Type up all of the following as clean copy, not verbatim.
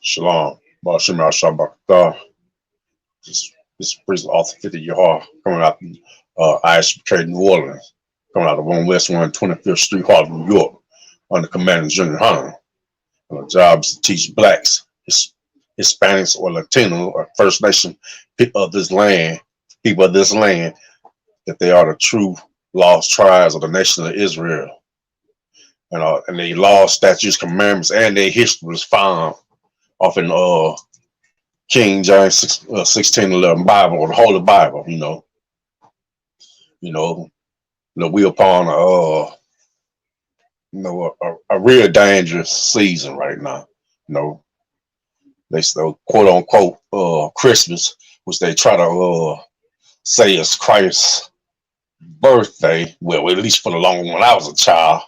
Shalom. Bashim Shabbat. This prison author 50 Yahar coming out Isupk New Orleans, coming out of 1 West 125th Street, Harlem, New York, under Commander General Hunter. Job is to teach blacks, Hispanics, or Latino, or First Nation people of this land, that they are the true lost tribes of the nation of Israel. And their laws, statutes, commandments, and their history was found off in King James 1611 Bible, or the Holy Bible. We upon a real dangerous season right now. They still quote unquote Christmas, which they try to say is Christ's birthday. Well, at least for the long when I was a child.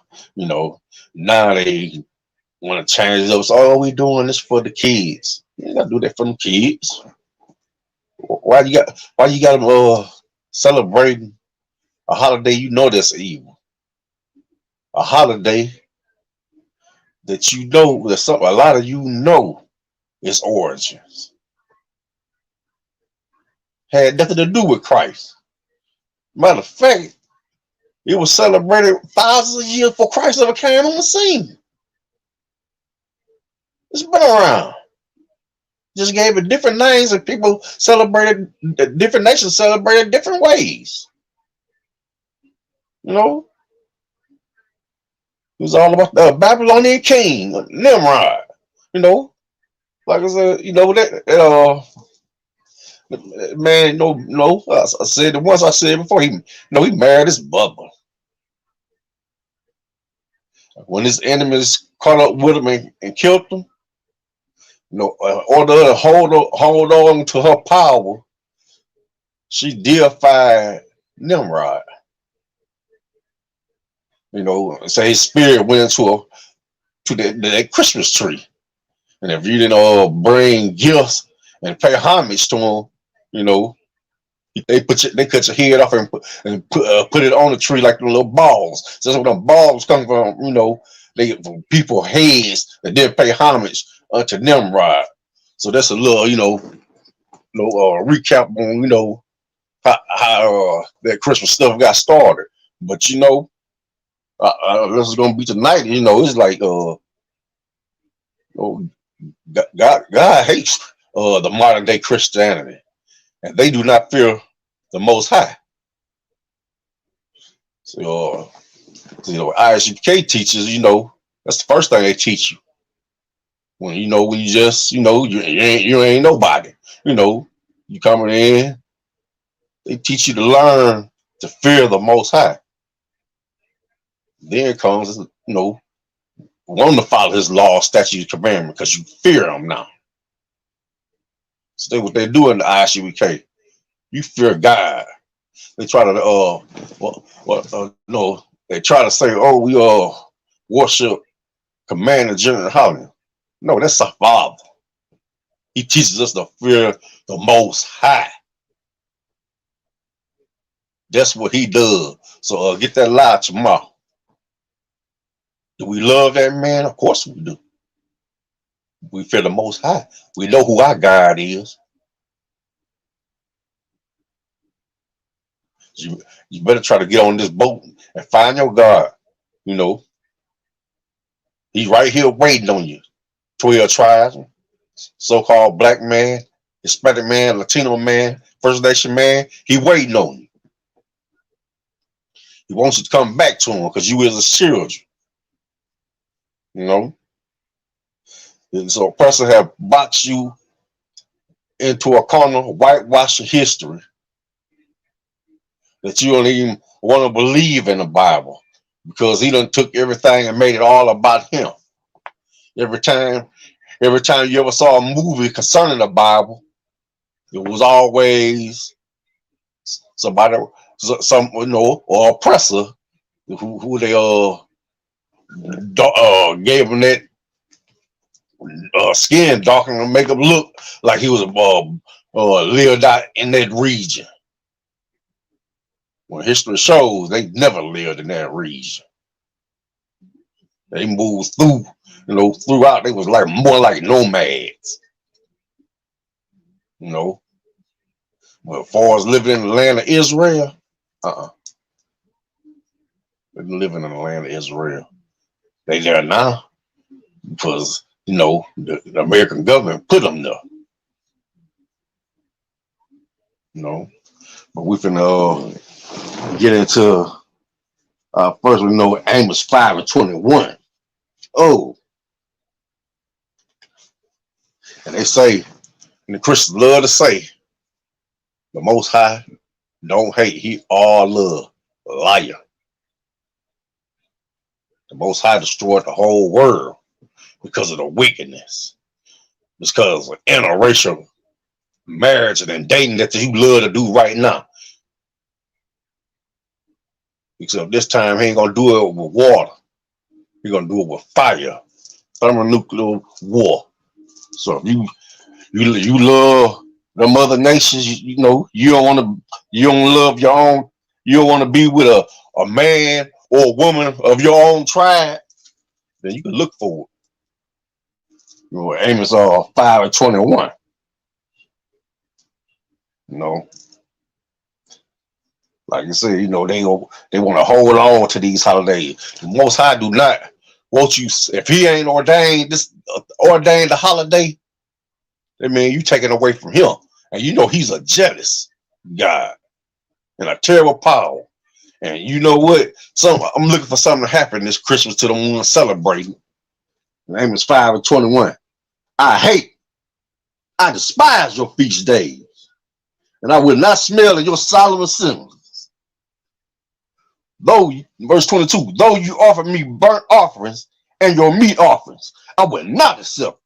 Now they want to change it up. So, we doing this for the kids. You ain't gotta do that for them kids. Why you got them celebrating a holiday you know that's evil? A holiday that you know that a lot of you know its origins had nothing to do with Christ. Matter of fact, it was celebrated thousands of years before Christ ever came on the scene. It's been around. Just gave it different names, and people celebrated, different nations celebrated different ways. It was all about the Babylonian king, Nimrod. Like I said, that man, I said it once. I said before, he married his mother. When his enemies caught up with him and killed him, in order to hold on to her power, she deified Nimrod. So his spirit went into that Christmas tree. And if you didn't bring gifts and pay homage to him, they cut your head off and put it on the tree like the little balls. So that's where the balls come from. They from people's heads that didn't pay homage to Nimrod. So that's a little recap on how that Christmas stuff got started. But this is gonna be tonight. It's like God hates the modern day Christianity, and they do not fear the Most High. So, Isupk teaches, that's the first thing they teach you. When you just, you ain't nobody. You coming in, they teach you to learn to fear the Most High. Then comes, wanting to follow His law, statutes, commandment, because you fear Him now. So what they do in the Isupk, you fear God. They try to they try to say, we worship Commander General Holland. No, that's our Father. He teaches us to fear the Most High. That's what He does. So get that lie out your mouth. Do we love that man? Of course we do. We fear the Most High. We know who our God is. You better try to get on this boat and find your God. He's right here waiting on you. 12 tribes, so-called black man, Hispanic man, Latino man, First Nation man. He waiting on you. He wants you to come back to him because you is a children. And so a person have boxed you into a corner, whitewashing history that you don't even want to believe in the Bible because he done took everything and made it all about him. Every time you ever saw a movie concerning the Bible, it was always somebody, or oppressor who they gave him that skin darkening to make him look like he was lived out in that region. When history shows they never lived in that region. They moved through throughout they was like more like nomads, you know. But as far as living in the land of Israel, uh-uh. They're living in the land of Israel. They there now because, the American government put them there, you know. But we can get into first we know Amos 5:21. Oh, and they say, and the Christians love to say, the Most High don't hate, he all love. Liar. The Most High destroyed the whole world because of the wickedness, because of interracial marriage and dating that you love to do right now. Except this time he ain't gonna do it with water. He's gonna do it with fire, thermonuclear war. So if you love the other nations, you don't love your own, you don't want to be with a man or a woman of your own tribe, then you can look for it. Amos 5:21. Like you said, they want to hold on to these holidays. The Most High do not want you. If He ain't ordained the holiday, that means you taking away from Him, and He's a jealous God and a terrible power. And you know what? I'm looking for something to happen this Christmas to the one celebrating. Amos 5:21. I despise your feast days, and I will not smell of your solemn assemblies. Though, verse 22, though you offer me burnt offerings and your meat offerings, I will not accept.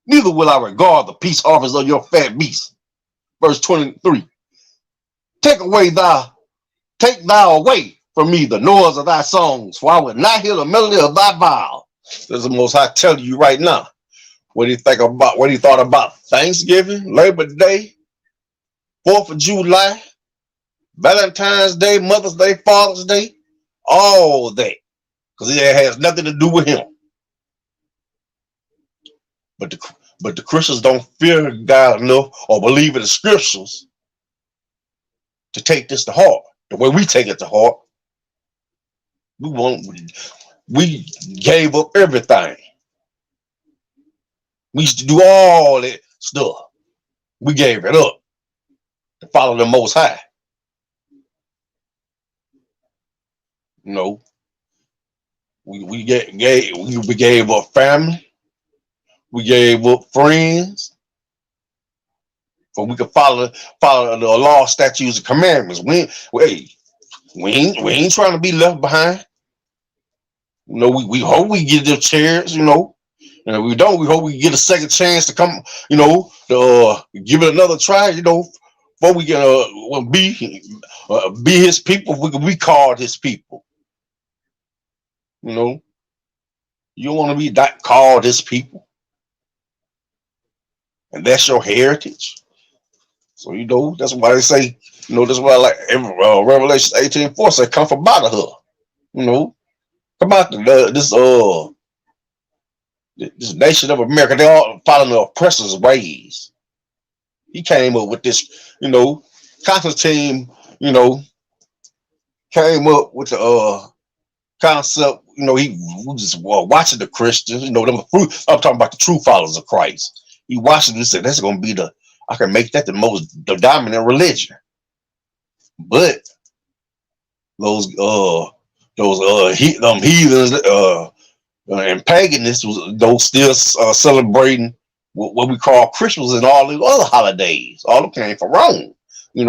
Neither will I regard the peace offerings of your fat beasts. Verse 23, take thou away from me the noise of thy songs, for I will not hear the melody of thy vow. This is the Most High telling you right now. What do you thought about Thanksgiving, Labor Day, 4th of July, Valentine's Day, Mother's Day, Father's Day, all that, because it has nothing to do with Him. But the Christians don't fear God enough or believe in the scriptures to take this to heart. The way we take it to heart, we gave up everything. We used to do all that stuff. We gave it up to follow the Most High. We gave up family. We gave up friends. So we could follow the law, statutes, and commandments. We ain't trying to be left behind. We hope we get the chance, and if we don't, we hope we get a second chance to come, to give it another try, before we can be His people, we can be called His people. You don't want to be called His people, and that's your heritage. So that's why they say, that's why like Revelation 18:4 say, "Come from out of her." Come out this nation of America. They all following the oppressor's ways. He came up with this, Constantine, came up with the concept. He was just watching the Christians. I'm talking about the true followers of Christ. He watched them and said, "That's going to be I can make that the dominant religion." But those heathens and paganists was still celebrating what we call Christmas and all these other holidays. All of them came from Rome. He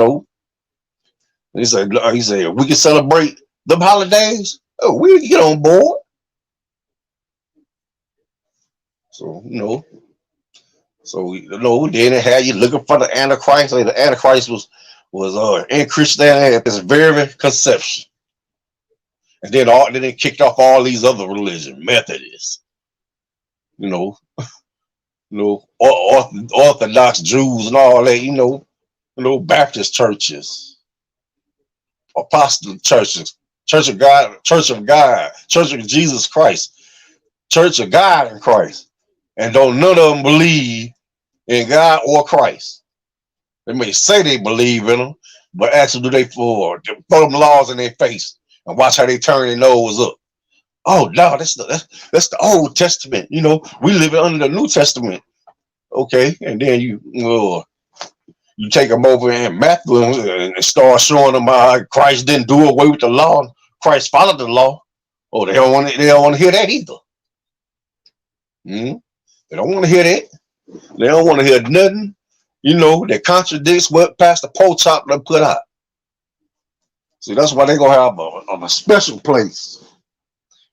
said we can celebrate them holidays. Oh, we can get on board. So then they had you looking for the Antichrist. Like the Antichrist was in Christianity at this very conception. And then they kicked off all these other religions, Methodists, Orthodox Jews and all that, Baptist churches, Apostle churches, Church of God, Church of Jesus Christ. Church of God in Christ, and don't none of them believe in God or Christ. They may say they believe in them, but actually do they throw them laws in their face and watch how they turn their nose up. Oh no, that's the Old Testament. You know, we live under the New Testament. Okay, and then you take them over in Matthew and start showing them how Christ didn't do away with the law. Christ followed the law. Oh, they don't want to hear that either. Mm-hmm. They don't want to hear that. They don't want to hear nothing, that contradicts what Pastor Pochop done put out. See, that's why they're going to have a special place.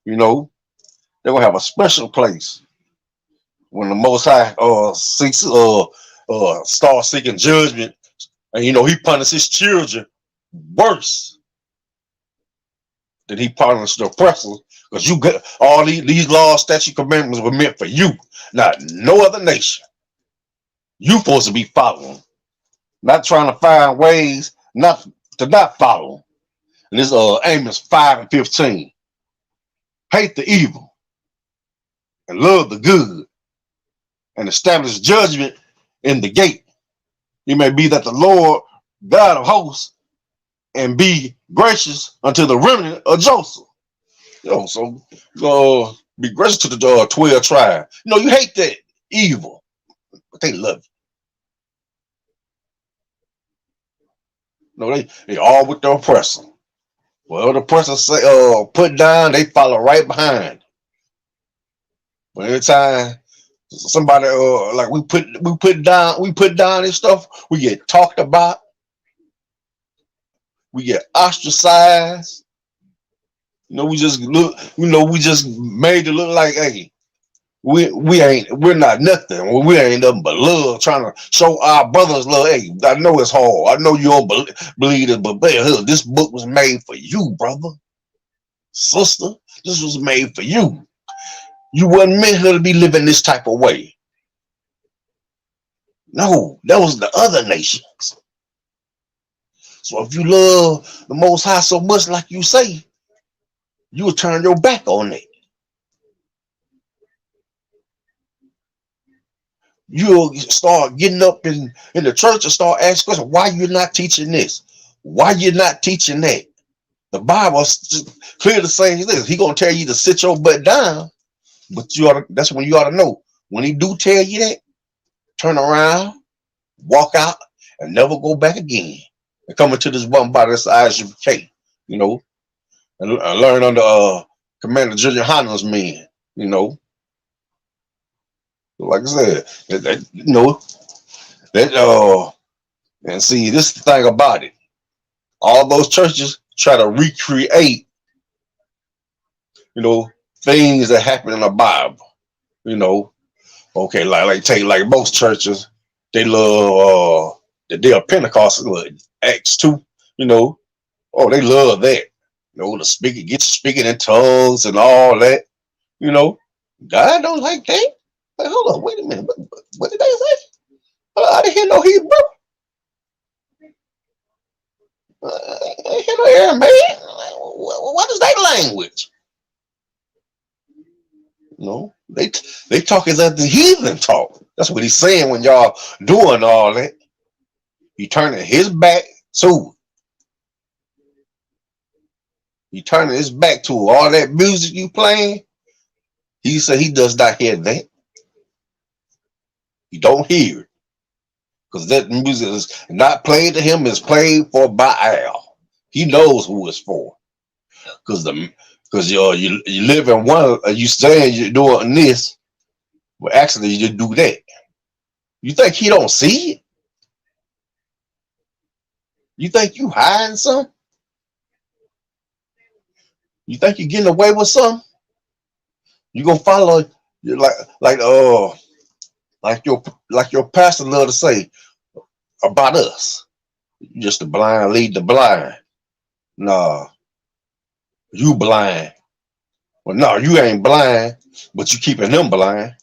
They're going to have a special place when the Most High starts seeking judgment. And, he punishes his children worse than he punished the oppressors. Because you get all these laws, statute, commandments were meant for you, not no other nation. You supposed to be following, not trying to find ways not follow. And this Amos 5:15. Hate the evil and love the good, and establish judgment in the gate. It may be that the Lord God of hosts and be gracious unto the remnant of Joseph. So be gracious to the 12 tribes. You hate that evil, but they love you. They all with the oppressor. Well, the oppressor say put down, they follow right behind. But every time somebody like we put down this stuff, we get talked about, we get ostracized. We just made it look like, hey, we're not nothing. We ain't nothing but love, trying to show our brothers love. Hey, I know it's hard. I know you don't believe it, but this book was made for you, brother, sister. This was made for you. You wasn't meant to be living this type of way. No, that was the other nations. So if you love the Most High so much, like you say, you will turn your back on it. You'll start getting up in the church and start asking questions. Why you're not teaching this? Why you're not teaching that? The Bible clearly says this. He gonna tell you to sit your butt down, but that's when you ought to know. When he do tell you that, turn around, walk out, and never go back again. And come into this one by this Isupk, and learn under Commander Junior Hanna's men, Like I said, and see, this is the thing about it. All those churches try to recreate, things that happen in the Bible. Okay, like most churches, they love the day of Pentecost, Acts 2. Oh, they love that. Get you speaking in tongues and all that. God don't like that. Like, hold on, wait a minute. What did they say? I didn't hear no Hebrew. I didn't hear no Aramaic. What is that language? They talk as if the heathen talk. That's what he's saying when y'all doing all that. He turning his back to it. He turning his back to all that music you playing. He said he does not hear that. He don't hear it. Because that music is not played to him, it's played for Baal. He knows who it's for. Because you live in one, you saying you're doing this, but actually you do that. You think he don't see it? You think you hiding something? You think you're getting away with something? You gonna follow like your pastor love to say about us. Just the blind lead the blind. Nah, you blind. Well, no, you ain't blind, but you keeping them blind.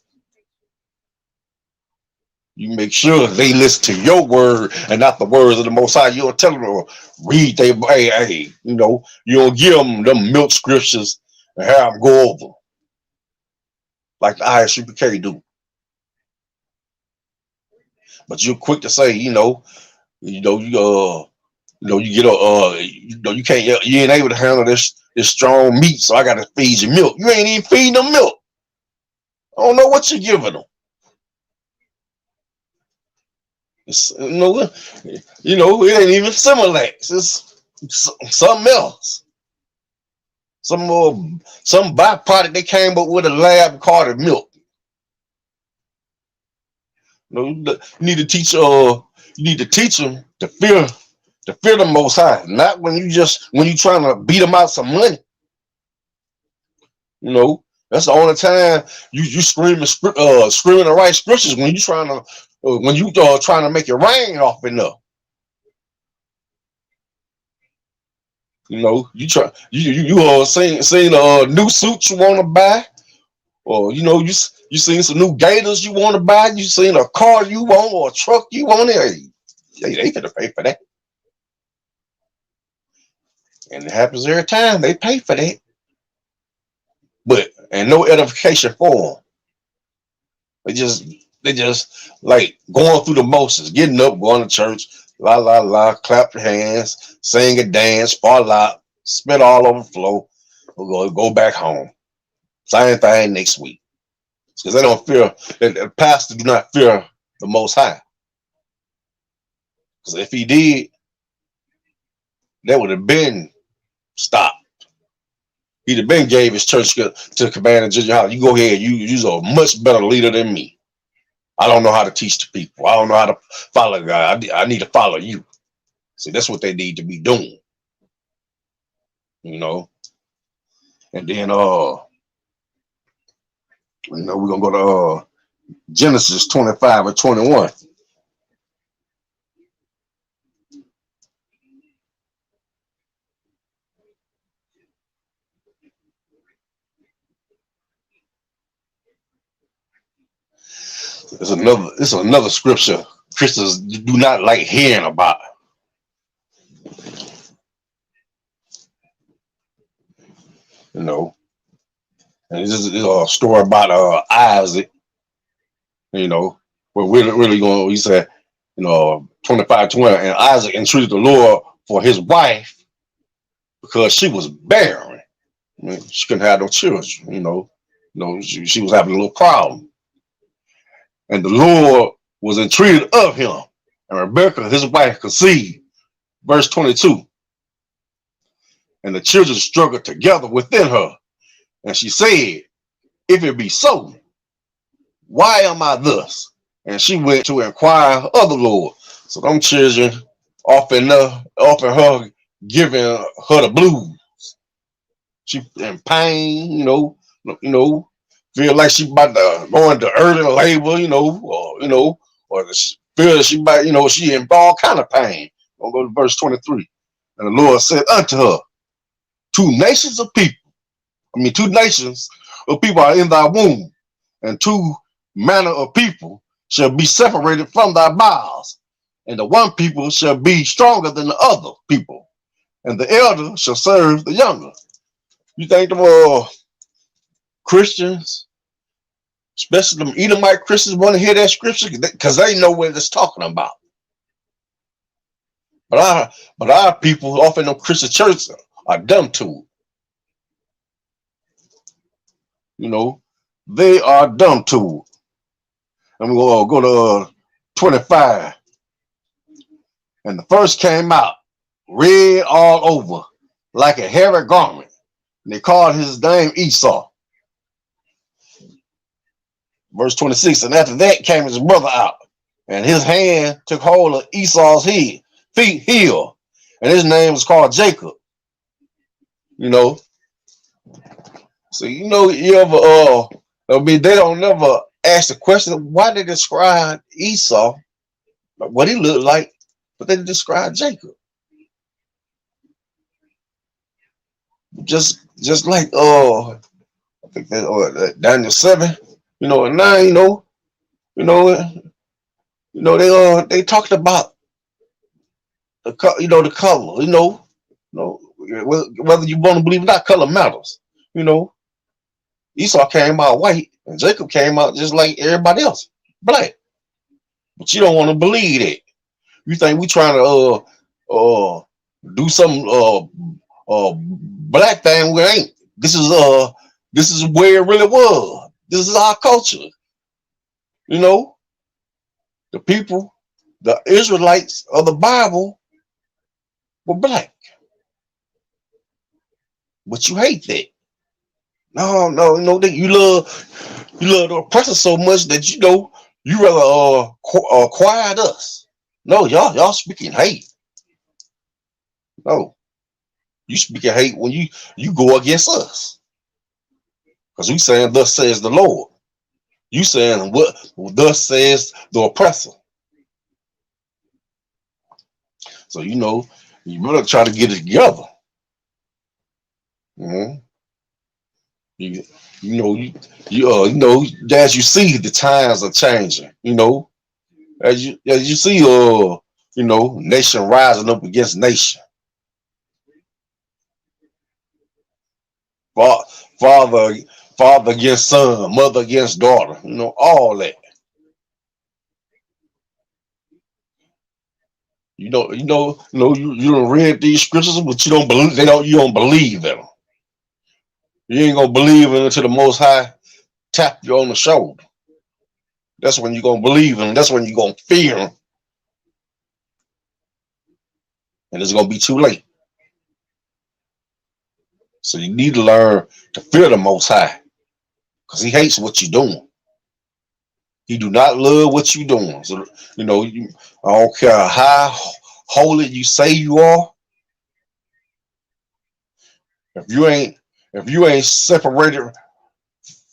You make sure they listen to your word and not the words of the Most High. You don't tell them to read they, hey, you don't give them milk scriptures and have them go over. like the Isupk do. But you're quick to say, you get a, you can't, you ain't able to handle this strong meat, so I got to feed you milk. You ain't even feeding them milk. I don't know what you're giving them. It's, it ain't even Similac. It's something else. Some byproduct they came up with a lab called it milk. You need to teach. You need to teach them to fear the Most High, not when you trying to beat them out some money. That's the only time you screaming the right scriptures when you trying to make it rain off enough. You try you seen a new suit you want to buy, or you seen some new gators you want to buy. You seen a car you want or a truck you want. They gonna pay for that, and it happens every time. They pay for that, and no edification for them. They just like going through the motions, getting up, going to church, la la la, clap your hands, sing and dance, fall out, spit all over the floor, go back home. Same thing next week. Because they don't fear, the pastor do not fear the Most High. Because if he did, that would have been stopped. He'd have been gave his church to command and judge house. You go ahead, you're a much better leader than me. I don't know how to teach the people. I don't know how to follow God. I need to follow you. See, that's what they need to be doing. And then we're gonna go to Genesis 25 or 21. It's another scripture Christians do not like hearing about. And this is a story about Isaac. We're really going. He said, 25:20, and Isaac entreated the Lord for his wife because she was barren. I mean, she couldn't have no children. She was having a little problem. And the Lord was entreated of him. And Rebekah, his wife, conceived. Verse 22. And the children struggled together within her. And she said, if it be so, why am I thus? And she went to inquire of the Lord. So them children often her, giving her the blues. She in pain, feel like she about to go into early labor, or feel she about, she in all kind of pain. I'll go to verse 23. And the Lord said unto her, two nations of people are in thy womb, and two manner of people shall be separated from thy bowels, and the one people shall be stronger than the other people, and the elder shall serve the younger. You think the Christians, especially them Edomite Christians, want to hear that scripture because they know what it's talking about? But our people, often in Christian churches, are dumb to it. They are dumb to it. And we'll go to 25. And the first came out red all over, like a hairy garment. And they called his name Esau. Verse 26. And after that came his brother out, and his hand took hold of Esau's heel, and his name was called Jacob. So you ever they don't never ask the question, why they describe Esau, what he looked like, but they describe Jacob. Just like I think that Daniel 7, and 9, they talked about the color, whether you want to believe it or not, color matters. Esau came out white, And Jacob came out just like everybody else, black. But you don't want to believe that. You think we trying to do some black thing? We ain't. This is where it really was. This is our culture. You know, the people, the Israelites of the Bible were black, but you hate that. No, no, no. That you love the oppressor so much that you rather quiet us. No, y'all speaking hate. No, you speaking hate when you go against us, because we saying thus says the Lord. You saying what thus says the oppressor. So you better try to get it together. Mhm. You, as you see, the times are changing. As you see, nation rising up against nation, Fa- father, father against son, mother against daughter. All that. You don't read these scriptures, but you don't believe. You don't believe them. You ain't gonna believe it until the Most High tap you on the shoulder. That's when you're gonna believe him. That's when you're gonna fear him, and it's gonna be too late. So you need to learn to fear the Most High, because He hates what you're doing. He do not love what you're doing. So I don't care how holy you say you are. If you ain't separated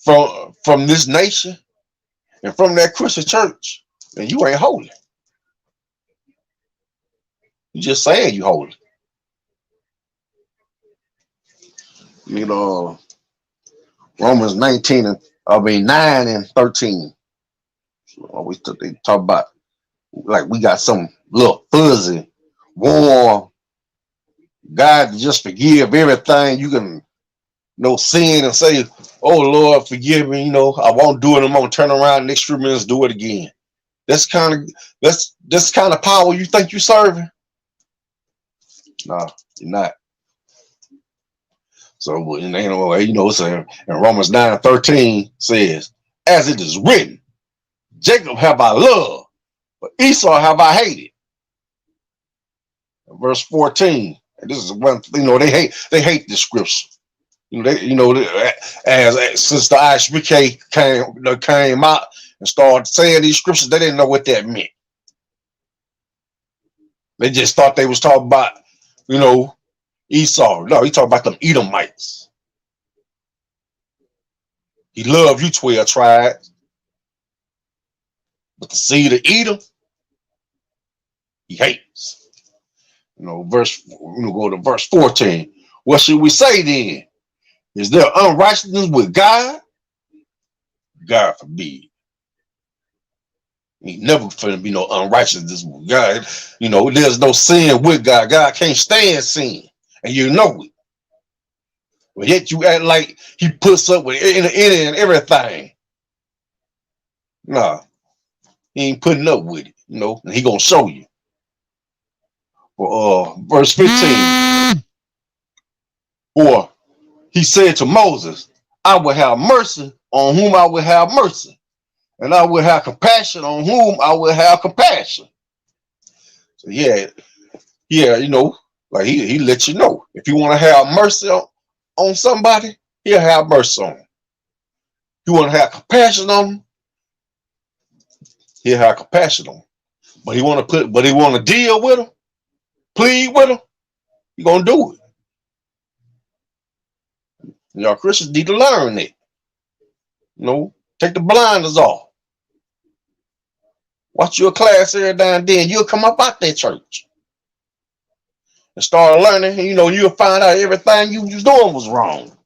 from this nation and from that Christian church, then you ain't holy. You just saying you holy. Romans 19 and 9 and 13. Always they talk about like we got some little fuzzy, warm God to just forgive everything. You can sin and say, "Oh Lord, forgive me." I won't do it. I'm gonna turn around next few minutes, do it again. That's kind of power you think you're serving. No, you're not. So saying in Romans 9:13 says, "As it is written, Jacob have I loved, but Esau have I hated." Verse 14. And this is one. They hate this scripture. As since the Isupk came out and started saying these scriptures, they didn't know what that meant. They just thought they was talking about, Esau. No, he talking about them Edomites. He loved you 12 tribes, but the seed of Edom, he hates. Go to verse 14. What should we say then? Is there unrighteousness with God? God forbid. Ain't never finna be no unrighteousness with God. There's no sin with God. God can't stand sin, and you know it. But yet you act like He puts up with any and everything. Nah, He ain't putting up with it. And He gonna show you. Verse 15. For He said to Moses, "I will have mercy on whom I will have mercy, and I will have compassion on whom I will have compassion." So like he let you know, if you want to have mercy on somebody, He'll have mercy on them. You want to have compassion on them, He'll have compassion on them. But he want to deal with them, plead with them, He gonna do it. Y'all Christians need to learn that. Take the blinders off. Watch your class every now and then. You'll come up out that church and start learning. You'll find out everything you was doing was wrong.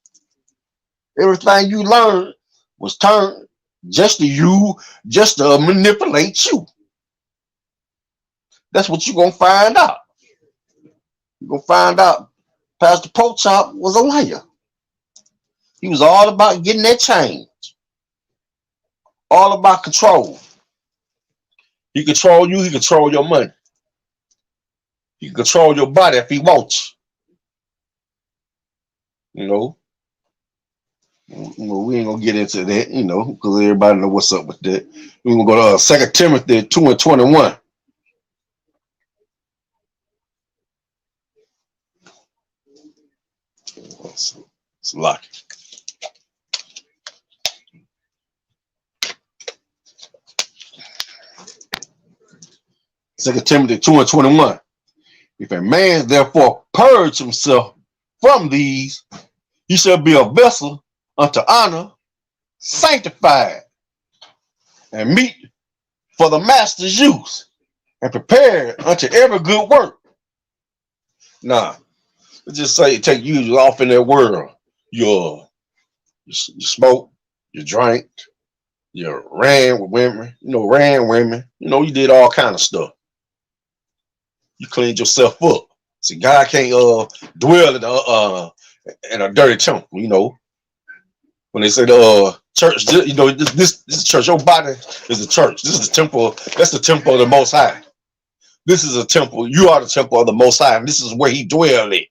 Everything you learned was turned just to manipulate you. That's what you're gonna find out. You're gonna find out Pastor Pochop was a liar. He was all about getting that change. All about control. He control you. He control your money. He can control your body if he wants you. We ain't gonna get into that, because everybody know what's up with that. We're gonna go to 2 Timothy 2:21. It's lock. 2 Timothy 2:21. If a man therefore purge himself from these, he shall be a vessel unto honor, sanctified, and meet for the master's use, and prepared unto every good work. Now, let's just say take you off in that world. You smoke, you drink, you ran with women, you did all kind of stuff. You cleaned yourself up. See, God can't dwell in a dirty temple, When they say the church, this church, your body is the church. This is the temple. That's the temple of the Most High. This is a temple. You are the temple of the Most High, and this is where He dwells in.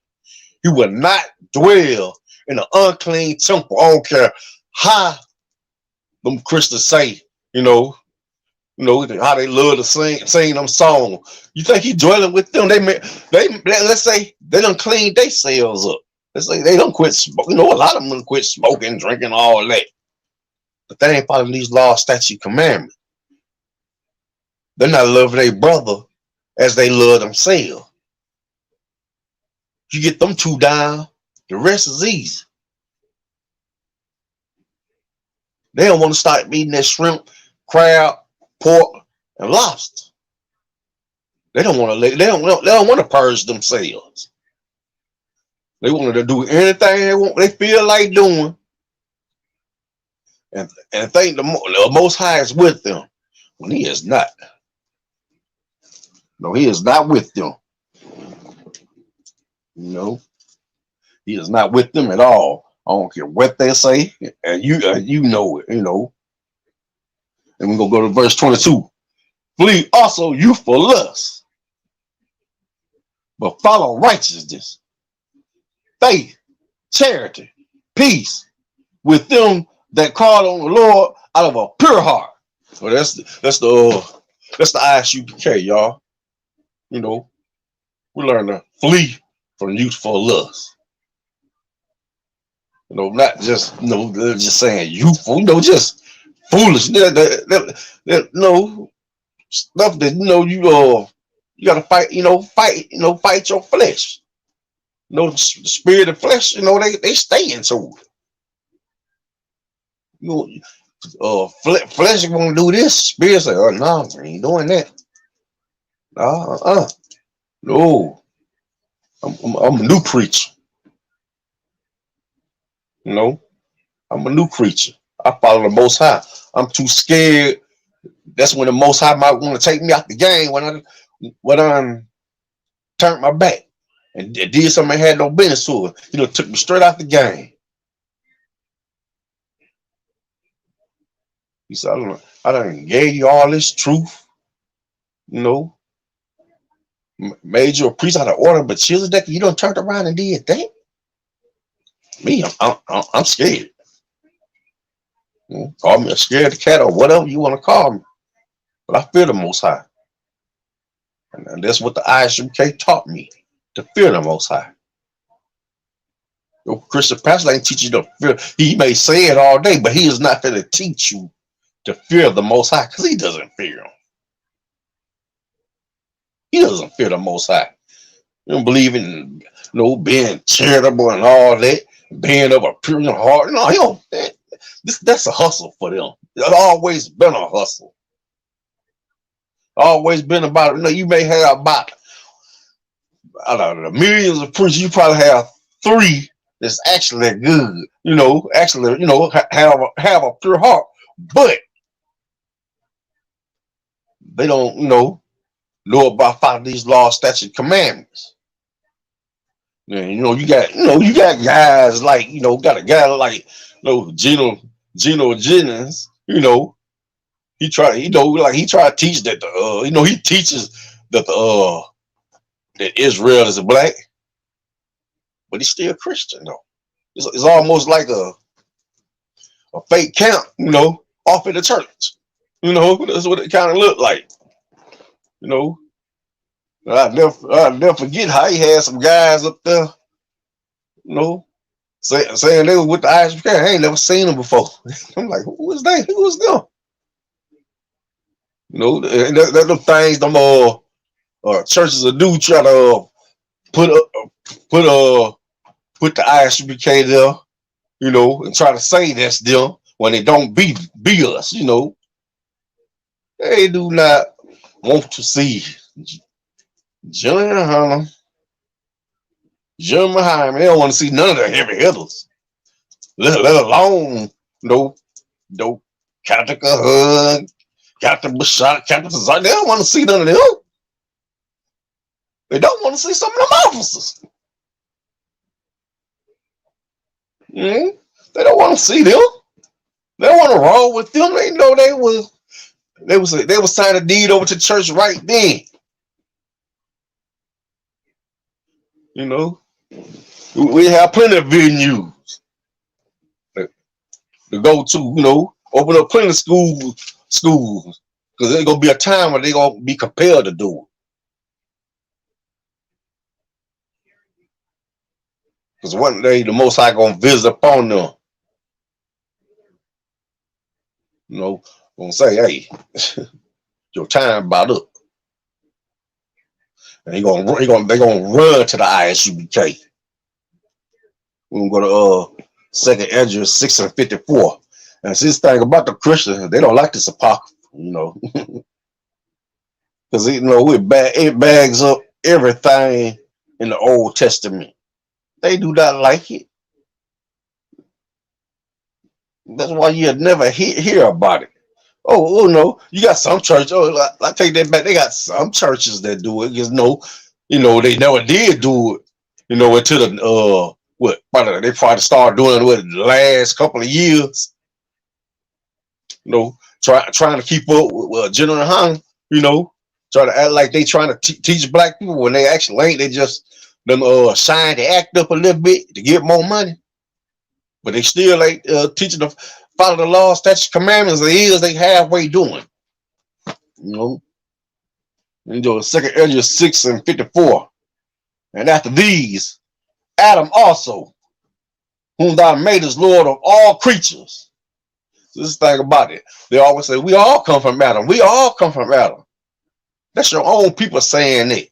He will not dwell in an unclean temple. I don't care how them Christians say, how they love to sing them songs. You think He dwelling with them? Let's say they done clean themselves up. Let's say they don't quit smoking. A lot of them don't quit smoking, drinking, all that. But they ain't following these laws, statute, commandments. They're not loving their brother as they love themselves. You get them two down, the rest is easy. They don't want to start eating that shrimp, crab, pork, and lobster. They don't want to purge themselves. They want to do anything they feel like doing, and think the Most High is with them when He is not. No, He is not with them. He is not with them at all. I don't care what they say, and you know it. And we're gonna go to verse 22. Flee also youthful lust, but follow righteousness, faith, charity, peace with them that call on the Lord out of a pure heart. So that's the Isupk, y'all. We learn to flee from youthful lust. Not just just saying youthful, just foolish. Stuff that you gotta fight your flesh. The spirit and flesh, they stay into it. Flesh gonna do this. Spirit say, "Oh no, I ain't doing that." No, I'm a new creature. I'm a new creature. I follow the Most High. I'm too scared. That's when the Most High might want to take me out the game when I turned my back and did something I had no business to it. Took me straight out the game. He said, I done gave you all this truth, made you a priest out of order, but Chilzedek, you done turned around and did that. Me, I'm scared. Call me a scared cat or whatever you want to call me, but I fear the Most High, and that's what the Isupk taught me, to fear the Most High. Your Christian pastor ain't teach you to fear. He may say it all day, but he is not going to teach you to fear the Most High, because he doesn't fear him. He doesn't fear the Most High. You don't believe in being charitable and all that, being of a pure heart. No, he don't. That's a hustle for them. It's always been a hustle. Always been about it. You may have about, I don't know, millions of preachers. You probably have 3 that's actually good. Have a pure heart, but they don't know about following these laws, statutes, commandments. And, you got guys like, got a guy like, Geno Jennings, He tried, like he tried to teach that he teaches that that Israel is a black, but he's still Christian though. It's almost like a fake camp, off in the church. That's what it kind of looked like. You know, I'll never forget how he had some guys up there, you know, saying they were with the Isupk. I ain't never seen them before. I'm like, who is they? Who is them? And that them things, them churches will do try to put put put the Isupk there, and try to say that's them when they don't be us. They do not want to see Jillian Hunter, Jim Muhammad. They don't want to see none of the heavy hitters, let alone no Captain Hug, Captain Bashar, Captain Zar. They don't want to see none of them. They don't want to see some of them officers. Mm-hmm. They don't want to see them. They don't want to roll with them. They know they was signing a deed over to church right then. We have plenty of venues to go to. Open up plenty of schools, because there's gonna be a time when they're gonna be compelled to do it. Because one day the Most High gonna visit upon them. Gonna say, hey, your time about up. And they're gonna run to the Isupk. We're gonna go to 2nd Ezra 6:54. And see, this thing about the Christians, they don't like this apocrypha, because it bags up everything in the Old Testament. They do not like it. That's why you'll never hear about it. Oh no, you got some church. Oh, I take that back. They got some churches that do it. Because they never did do it. Until the they probably started doing it the last couple of years. Trying to keep up with General Han. Try to act like they trying to teach black people when they actually ain't. They just them shine to act up a little bit to get more money. But they still ain't teaching to follow the law, statutes, commandments. They halfway doing. 2nd Ezra 6:54. And after these, Adam also, whom thou madest Lord of all creatures. So this thing about it. They always say, we all come from Adam. We all come from Adam. That's your own people saying it.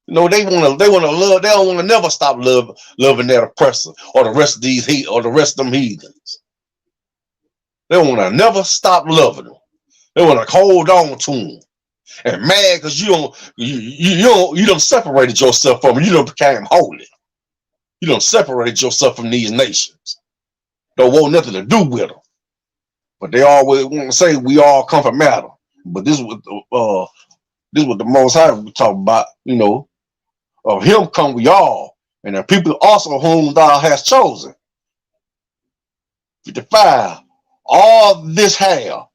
They want to love. They don't want to never stop loving that oppressor or the rest of them heathens. They want to never stop loving them. They want to hold on to them. And mad because you don't separated yourself from them. You don't became holy. You don't separated yourself from these nations. Don't want nothing to do with them. But they always want to say we all come from Adam. But this is what the Most High we talk about. Of him come we all, and the people also whom thou hast chosen. 55. All this have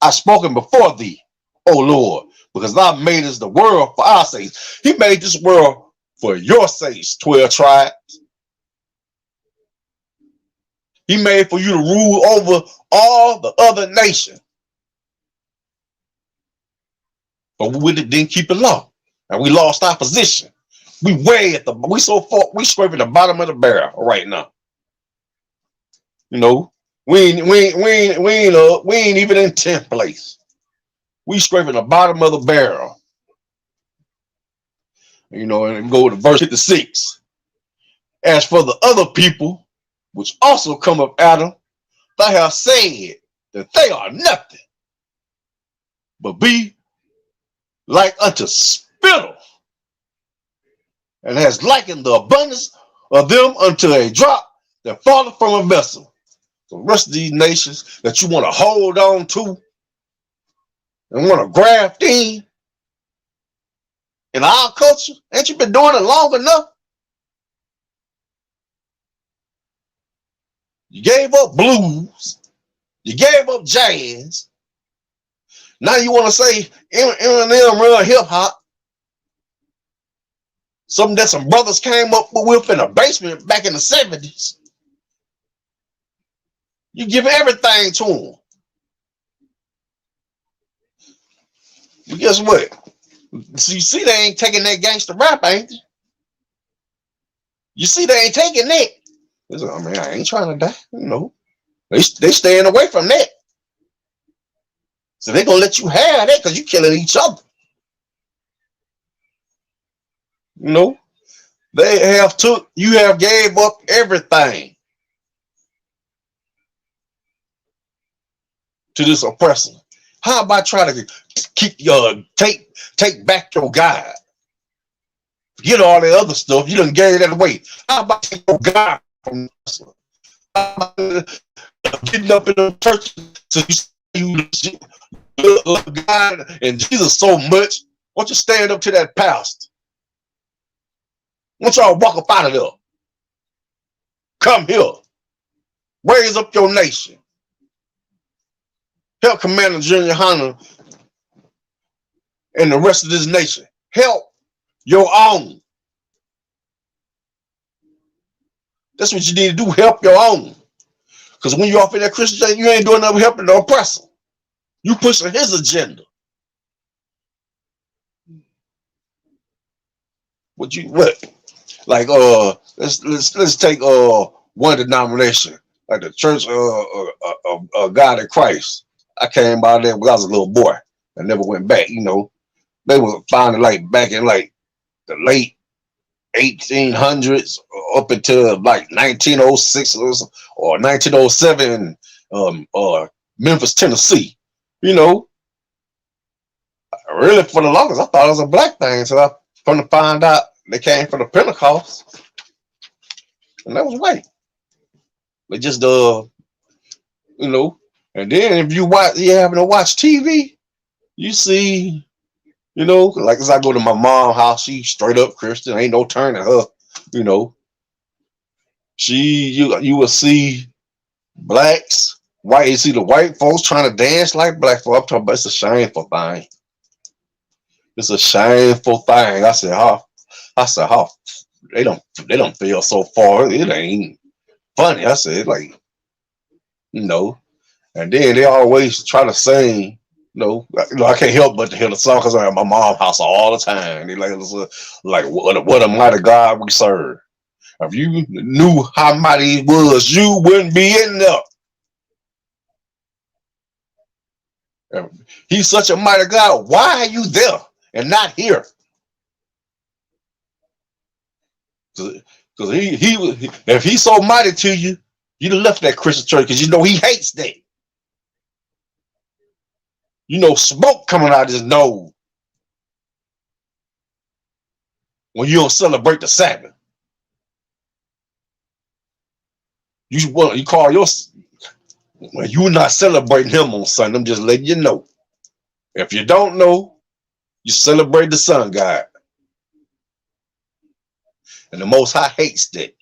I spoken before thee, O Lord, because thou madest the world for our sakes. He made this world for your sakes, 12 tribes. He made for you to rule over all the other nations. But we didn't keep the law, and we lost our position. We so far, we scraping the bottom of the barrel right now. We ain't even in 10th place. We scraping the bottom of the barrel. And go to verse 56. As for the other people, which also come of Adam, thou hast said that they are nothing, but be like unto spittle, and has likened the abundance of them unto a drop that falleth from a vessel. The rest of these nations that you want to hold on to and want to graft in our culture, ain't you been doing it long enough? You gave up blues. You gave up jazz. Now you want to say Eminem real hip hop? Something that some brothers came up with in a basement back in the 70s. You give everything to them. But guess what? So you see they ain't taking that gangster rap, ain't they? You see they ain't taking that. I mean, I ain't trying to die. They staying away from that. So they gonna let you have that because you killing each other. You have gave up everything to this oppressor. How about try to keep take back your God? Forget all that other stuff. You done gave that away. How about take your God from us? How about getting up in the church so you love God and Jesus so much? Why don't you stand up to that pastor? Why don't y'all walk up out of there? Come here. Raise up your nation. Help Commander Junior Hunter and the rest of this nation. Help your own. That's what you need to do. Help your own. Because when you're off in that Christian, you ain't doing nothing helping the oppressor. You pushing his agenda. What? Like let's take one denomination, like the Church God in Christ. I came by there when I was a little boy. I never went back. They were finding like back in like the late 1800s up until like 1906 or 1907 Memphis, Tennessee. Really for the longest I thought it was a black thing, so I come to find out they came from the Pentecost, and that was white. They just and then if you happen to watch TV, you see, like as I go to my mom's house, she straight up Christian, ain't no turning her. You will see blacks, white. You see the white folks trying to dance like black folks. I'm talking about it's a shameful thing. It's a shameful thing. I said, how they don't feel so far. It ain't funny. I said, like, and then they always try to sing. I can't help but to hear the song because I'm at my mom's house all the time. They like what a mighty God we serve. If you knew how mighty he was, you wouldn't be in there. If he's such a mighty God, why are you there and not here? Because if he's so mighty to you, you'd have left that Christian church because he hates that. Smoke coming out of his nose when you don't celebrate the Sabbath. You call when you're not celebrating him on Sunday. I'm just letting you know. If you don't know, you celebrate the sun God. And the Most High hates that.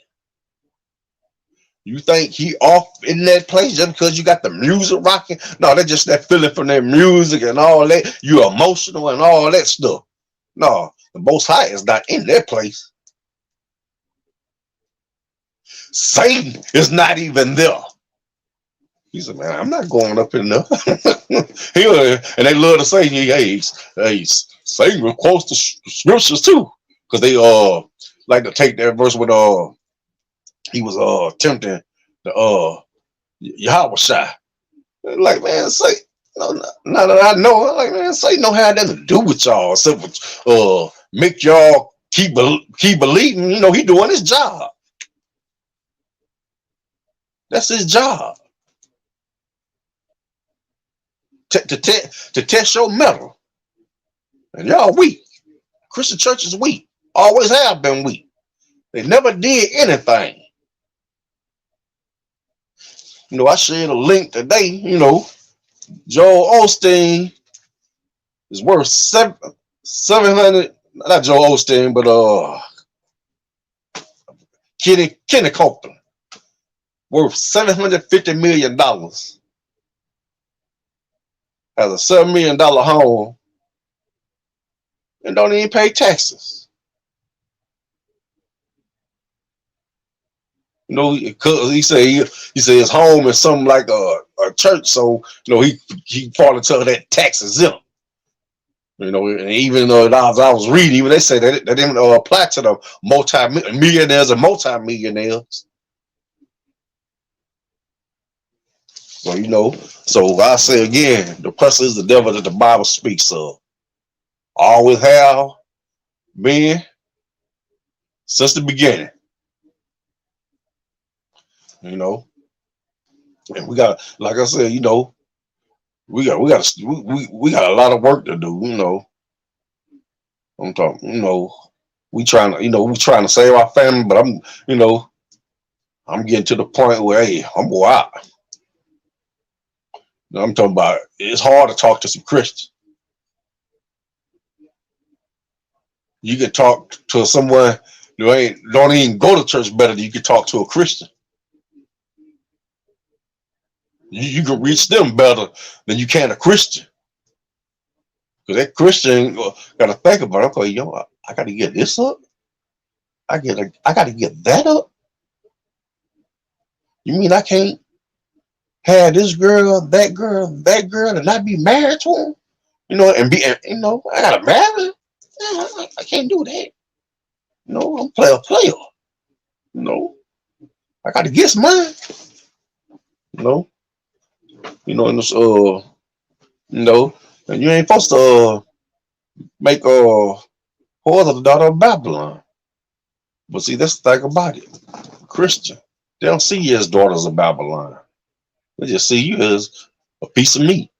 You think he off in that place just because you got the music rocking? No, that's just that feeling from that music and all that. You emotional and all that stuff. No, the Most High is not in that place. Satan is not even there. He said, man, I'm not going up in there. And they love to say, hey, Satan quotes the scriptures too. Because they like to take that verse with he was tempting the Yahweh Shai. Like, man, say now that I know, like, man, Satan don't have nothing to do with y'all except make y'all keep believing. He doing his job. That's his job. To test your metal. And y'all weak. Christian church is weak. Always have been weak. They never did anything. I shared a link today. Joel Osteen is worth 700. Not Joel Osteen, but Kenny Copeland, worth $750 million. has a $7 million home and don't even pay taxes. You know, he said he said his home is something like a church, so you know he part of that tax exempt. You know, and even though I was reading, even they say that didn't apply to the multi-millionaires and multi-millionaires. So you know, so I say again, the person is the devil that the Bible speaks of. Always have been since the beginning. You know, and we got, like I said, you know, we got a lot of work to do. You know, I'm talking. You know, we trying to save our family, but you know, I'm getting to the point where hey, I'm wore out. I'm talking about it's hard to talk to some Christians. You can talk to someone who don't even go to church better than you can talk to a Christian. You can reach them better than you can a Christian. Because that Christian got to think about it. Okay, yo, I got to get this up. I got to get that up. You mean I can't have this girl, that girl, and not be married to him? You know, you know, I got to marry her. I can't do that. You know, I'm player. You know, I got to get mine. You know, and this, you know, and you ain't supposed to make whores of the daughter of Babylon. But see, that's the thing about it. Christian, they don't see you as daughters of Babylon. They just see you as a piece of meat.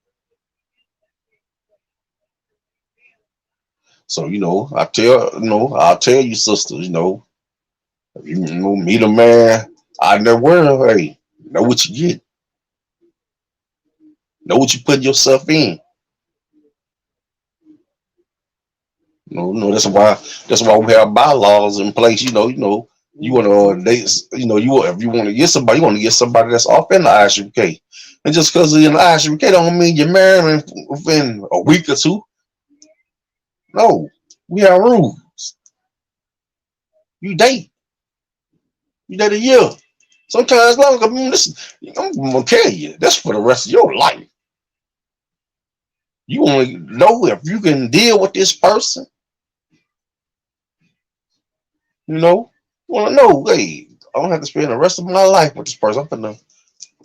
So, you know, I'll tell you, sisters, you know, meet a man out in the world, hey, know what you get. Know what you put yourself in. That's why we have bylaws in place. You want to date. If you want to get somebody, you want to get somebody that's off in the ISUK. And just because you're in the ISUK don't mean you're married within a week or two. No, we have rules. You date. You date a year. Sometimes longer. I mean, I'm gonna tell you, that's for the rest of your life. You want to know if you can deal with this person. You know, want to know, hey, I don't have to spend the rest of my life with this person.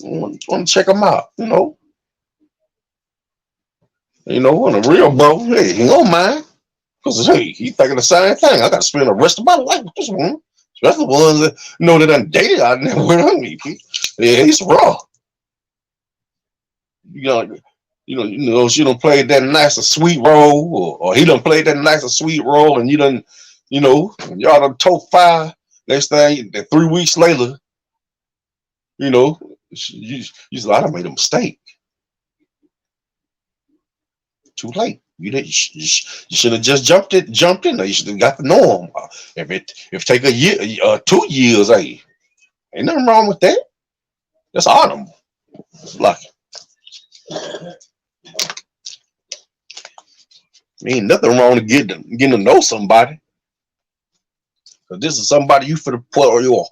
Want to check them out. On a real bro, hey, he don't mind. Because, hey, he thinking the same thing. I got to spend the rest of my life with this woman. Especially the ones that that done dated out there with him. Yeah, he's raw. She done played that nice or sweet role, or he done played that nice or sweet role, and you done, y'all done told fire. Next thing, 3 weeks later, you said, I done made a mistake. Too late. You should have just jumped in. You should have got to know him. If take a year, 2 years, hey, ain't nothing wrong with that. That's honorable. Like, ain't nothing wrong to getting to know somebody. Cause this is somebody you finna put your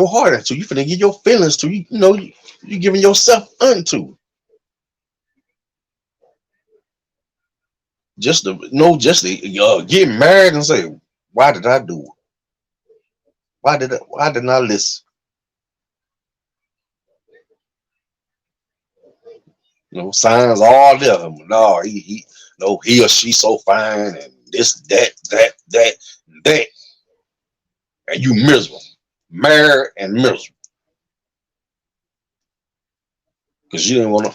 heart into. You finna give your feelings to. You giving yourself unto. Just to get married and say, why did I do it? Why didn't I listen? Signs all there. No, he or she so fine and this, that, and you miserable, married and miserable because you didn't want to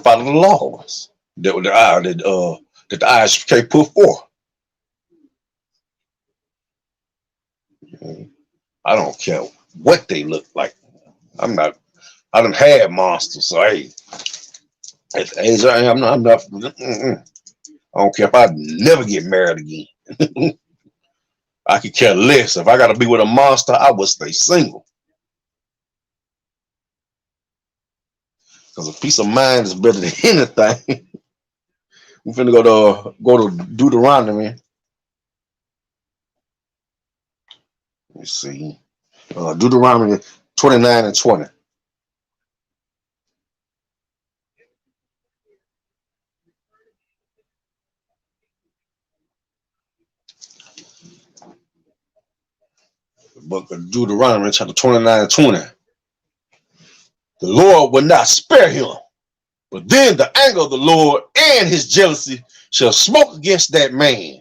follow the laws that the ISK put forth. I don't care what they look like. I done had monsters, so hey, at the age I am, I'm not. I don't care if I never get married again. I could care less. If I got to be with a monster, I would stay single. Because a peace of mind is better than anything. We finna go to Deuteronomy. Let me see. Deuteronomy 29 and 20. The book of Deuteronomy, chapter 29 and 20. The Lord will not spare him, but then the anger of the Lord and his jealousy shall smoke against that man,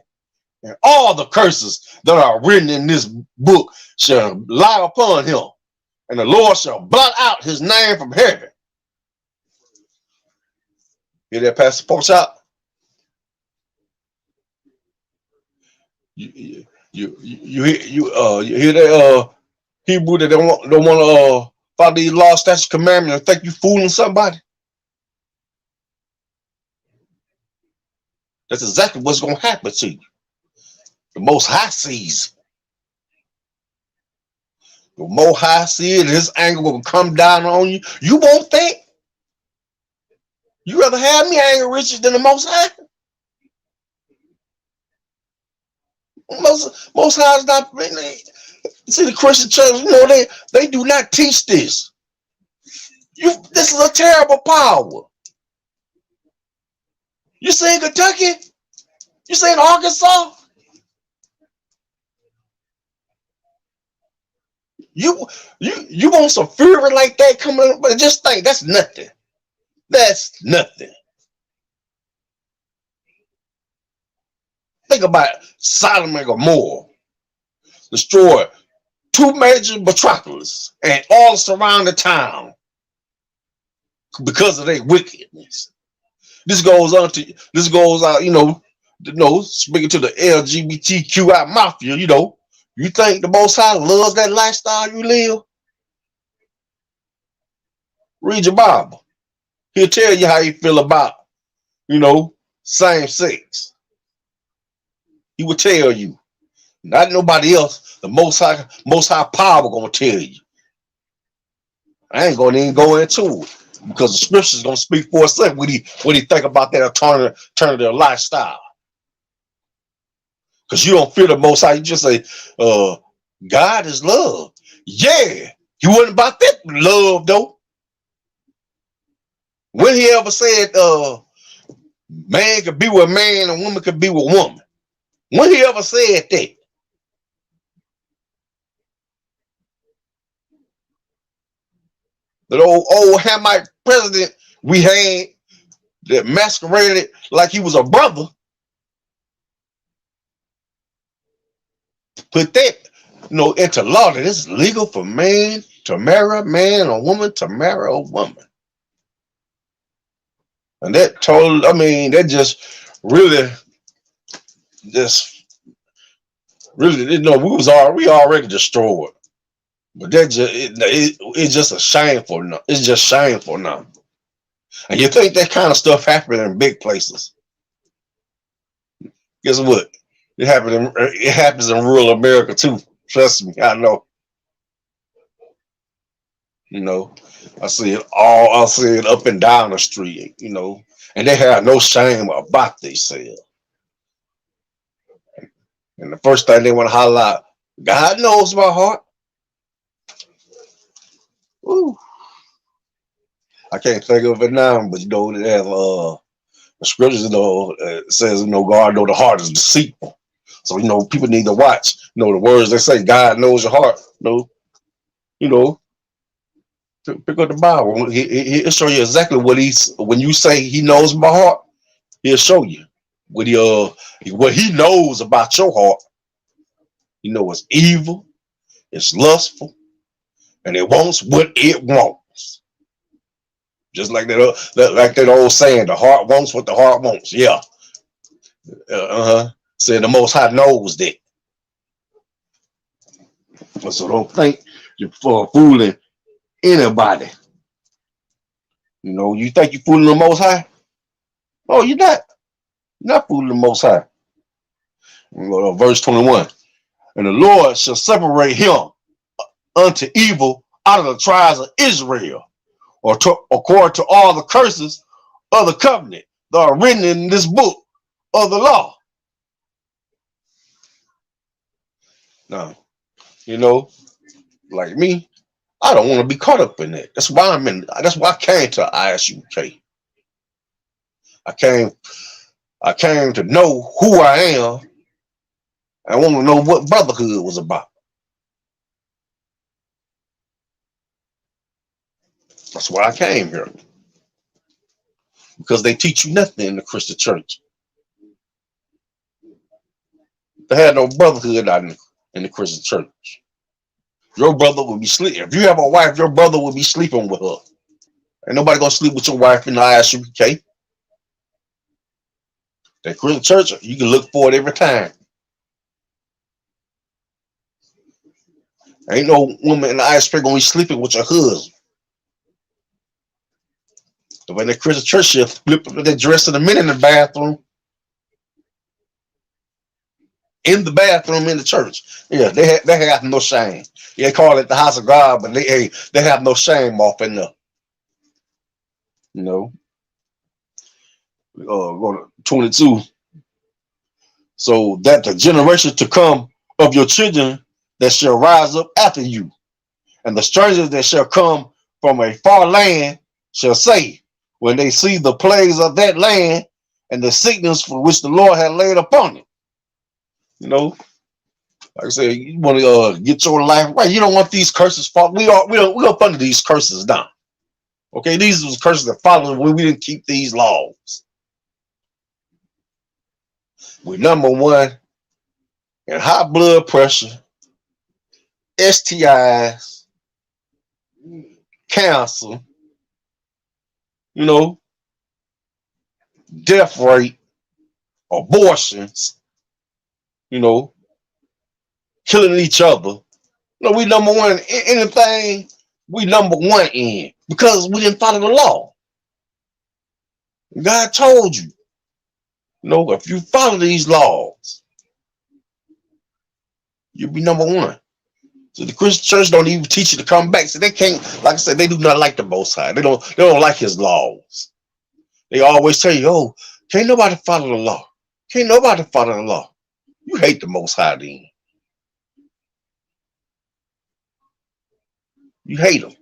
and all the curses that are written in this book shall lie upon him, and the Lord shall blot out his name from heaven. Hear that, Pastor Porchop? You hear that Hebrew that don't want to follow these law, statutes, commandments, and think you fooling somebody? That's exactly what's going to happen to you. The Most High sees. The Most High sees, and his anger will come down on you. You won't think. You rather have me angry, Richard, than the Most High? Most High is not. See, the Christian church, they do not teach this. This is a terrible power. You say in Kentucky? You say in Arkansas? You want some fury like that coming, but just think that's nothing. That's nothing. Think about it. Sodom and Gomorrah destroyed 2 major metropolises and all surrounding town because of their wickedness. This goes out, speaking to the LGBTQI mafia, you think the Most High loves that lifestyle you live? Read your Bible. He'll tell you how you feel about, same sex. He will tell you. Not nobody else. The Most High power gonna tell you. I ain't gonna even go into it because the scripture's gonna speak for itself. What he think about that alternative lifestyle? Because you don't fear the Most High. You just say, God is love. Yeah, he wasn't about that love though. When he ever said, man could be with man and woman could be with woman? When he ever said that? That old Hamite president we had that masqueraded like he was a brother, put that into law that it's legal for man to marry a man or woman to marry a woman. And that that just really we already destroyed. But that it's just a shameful now. It's just shameful now. And you think that kind of stuff happened in big places. Guess what? It happens in rural America too. Trust me, I know. I see it up and down the street, and they have no shame about themselves. And the first thing they want to holler out, God knows my heart. Ooh. I can't think of it now, but they have the scriptures, says, God know the heart is deceitful. So, people need to watch, the words they say, God knows your heart. Pick up the Bible. He'll show you exactly when you say he knows my heart, he'll show you what he knows about your heart. It's evil, it's lustful, and it wants what it wants. Just like that old saying, the heart wants what the heart wants. Yeah. Said the Most High knows that. So don't think you're fooling anybody. You think you're fooling the Most High? Oh, you're not. You're not fooling the Most High. Verse 21. And the Lord shall separate him unto evil out of the tribes of Israel, according to all the curses of the covenant that are written in this book of the law. Now, you know, like me, I don't want to be caught up in that. That's why I'm in. That's why I came to Isupk. I came. I came to know who I am. I want to know what brotherhood was about. That's why I came here. Because they teach you nothing in the Christian church. They had no brotherhood out in the Christian church. Your brother would be sleeping. If you have a wife, your brother would be sleeping with her. Ain't nobody gonna sleep with your wife in the Isupk. That Christian church, you can look for it every time. Ain't no woman in the Isupk gonna be sleeping with your husband. The way that Christian church should flip up their dress in a minute in the bathroom. In the bathroom in the church. Yeah, they have no shame. Yeah, they call it the house of God, but they have no shame off in there. You know. Go to 22. So that the generation to come of your children that shall rise up after you, and the strangers that shall come from a far land shall say, when they see the plagues of that land and the sickness for which the Lord had laid upon it. You know, like I said, you want to get your life right. You don't want these curses. We up under these curses now. Okay, these was curses that followed when we didn't keep these laws. We're number one in high blood pressure, STIs, cancer, you know, death rate, abortions, you know, killing each other. You know, we number one in anything. We number one in because we didn't follow the law. God told you, you know, if you follow these laws, you'll be number one. So the Christian church don't even teach you to come back. So they can't, like I said, they do not like the Most High. They don't like His laws. They always tell you, oh, can't nobody follow the law. Can't nobody follow the law. You hate the Most High then. You hate them.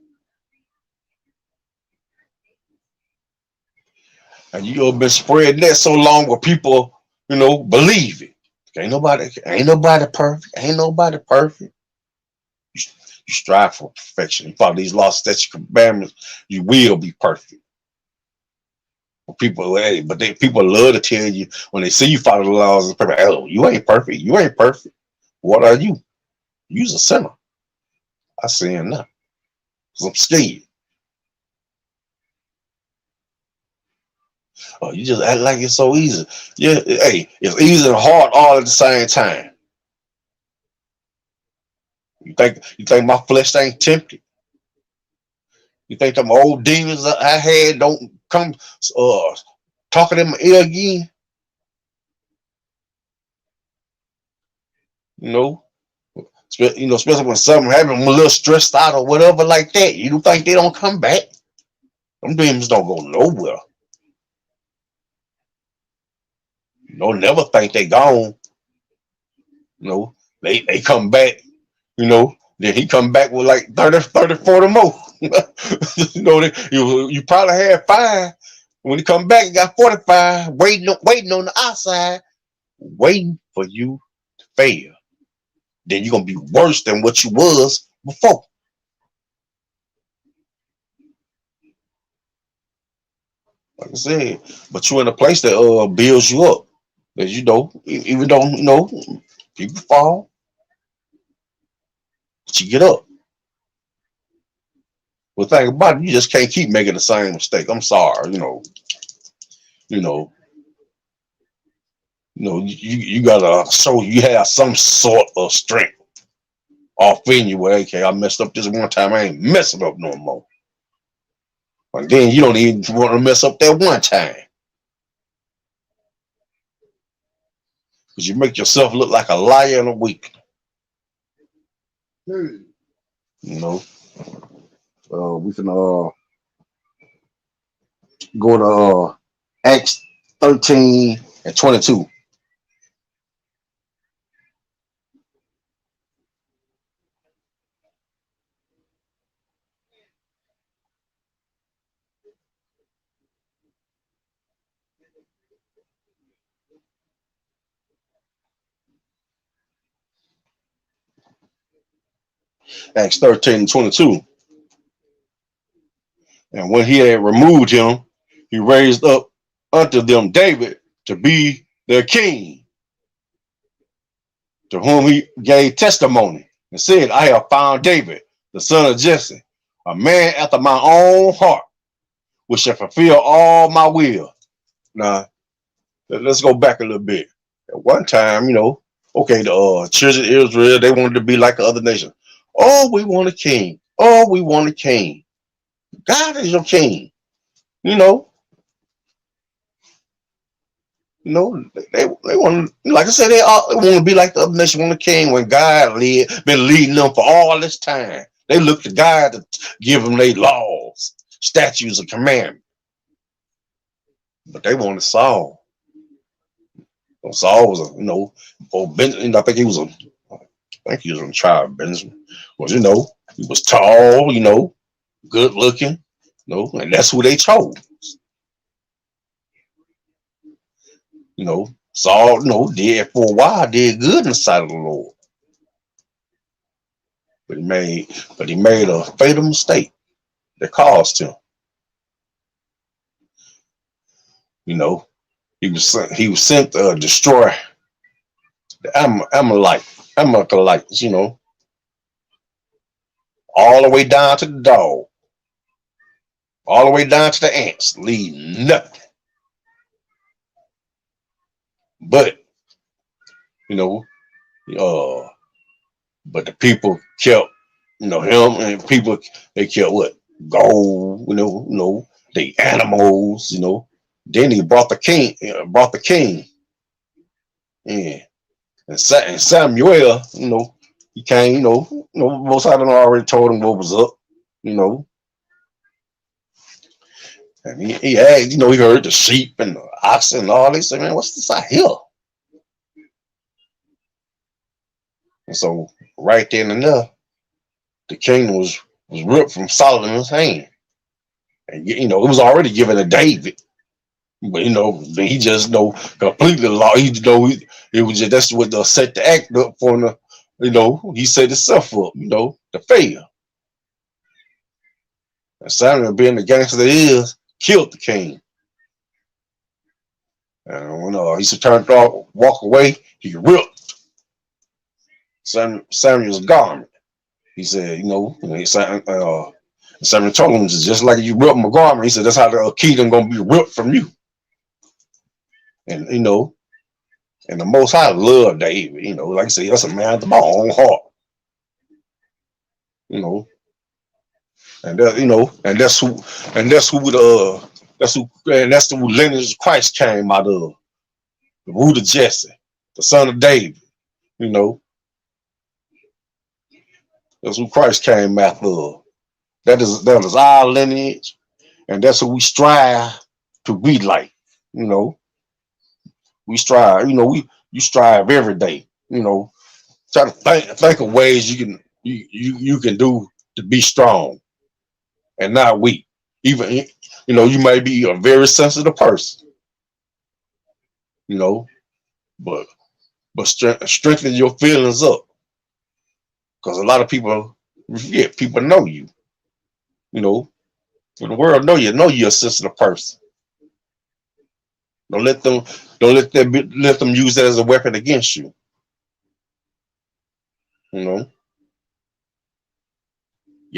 And you've been spreading that so long where people, you know, believe it. Ain't nobody perfect. Ain't nobody perfect. You strive for perfection. You follow these laws, statutes, commandments, you will be perfect. People, hey, but people love to tell you when they see you follow the laws, oh, you ain't perfect. You ain't perfect. What are you? You's a sinner. I sin not. Because I'm scared. Oh, you just act like it's so easy. Yeah, hey, it's easy and hard all at the same time. You think my flesh ain't tempted? You think them old demons that I had don't come talking in my ear again? You know, especially when something happens, I'm a little stressed out or whatever like that. You don't think they don't come back? Them demons don't go nowhere. You don't never think they gone. You know, they come back. You know, then he come back with like 30, 40 more. You know, you probably had 5. When he come back, you got 45 waiting on the outside, waiting for you to fail. Then you're gonna be worse than what you was before. Like I said, but you're in a place that builds you up. As you know, even though you know people fall, but you get up. Well, think about it, you just can't keep making the same mistake. I'm sorry, you know, you gotta show you have some sort of strength off in you. Well, okay, I messed up this one time. I ain't messing up no more. And then you don't even want to mess up that one time because you make yourself look like a liar and a weak. You know, we can Go to Acts 13 and 22. Acts 13 and 22. And when he had removed him, he raised up unto them David to be their king, to whom he gave testimony and said, I have found David, the son of Jesse, a man after my own heart, which shall fulfill all my will. Now, let's go back a little bit. At one time, okay, the children of Israel, they wanted to be like the other nations. Oh, we want a king. Oh, we want a king. God is your king. You know, they want, like I said, they want to be like the other nation, want a king. When God been leading them for all this time, they look to God to give them their laws, statutes, and commandments. But they wanted Saul. Saul was I think he was on the tribe of Benjamin. Was he was tall, good looking, and that's who they chose. Saul, did for a while, did good in the sight of the Lord. But he made a fatal mistake that caused him. He was sent to destroy the Amalekites, all the way down to the dog, all the way down to the ants, leave nothing. But but the people kept, him, and people, they kept what? Gold, the animals, Then he brought the king, Yeah. And Samuel, he came, most of them already told him what was up, And he had, he heard the sheep and the oxen and all. They said, man, what's this out here? And so right then and there, the kingdom was ripped from Solomon's hand. And it was already given to David. But he just completely lost. It was just, that's what set the act up for the, he set himself up, to fail. And Samuel, being the gangster that he is, killed the king. And when he turned off, walk away, he ripped Samuel's garment. He said, Samuel told him, just like you rip my garment, he said, that's how the kingdom gonna be ripped from you. And and the Most High loved David, like I said, that's a man after my own heart. And that, that's the lineage Christ came out of, the root of Jesse, the son of David. That's who Christ came after. That is our lineage, and that's what we strive to be like. We strive. You strive every day. Try to think of ways you can do to be strong and not weak. Even you may be a very sensitive person. But strengthen your feelings up, because a lot of people forget. People know you. When the world know you're a sensitive person. Don't let them use that as a weapon against you. Get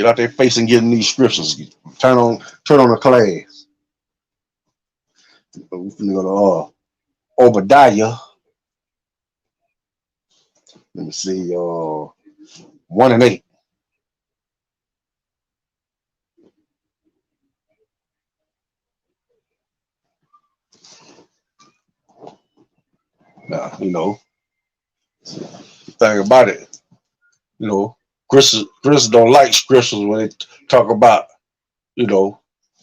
out there face and get in these scriptures. Turn on the class. We're gonna go to Obadiah. Let me see, 1 and 8. Now, the thing about it, Christians don't like scriptures when they talk about,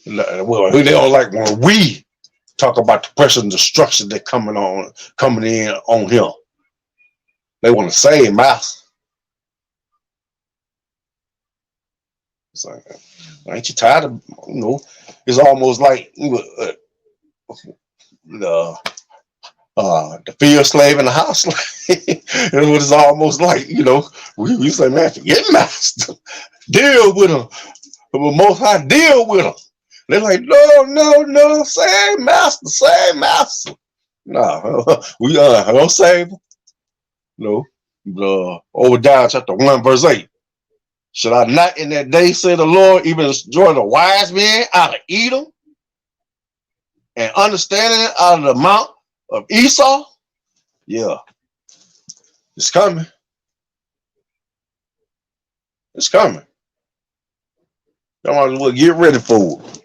Well, they don't like when we talk about the pressure and destruction that coming in on him. They want to save master. It's like, ain't you tired of, it's almost like the the field slave and the house slave. And what it's almost like, we say, man, forget master. Deal with him. But most high deal with them. They're like, no, same master, same master. No, we don't save them. No. Obadiah chapter 1, verse 8. Should I not in that day, say the Lord, even destroy the wise men out of Edom and understanding out of the mount of Esau? Yeah, it's coming. It's coming. Y'all might as well get ready for it.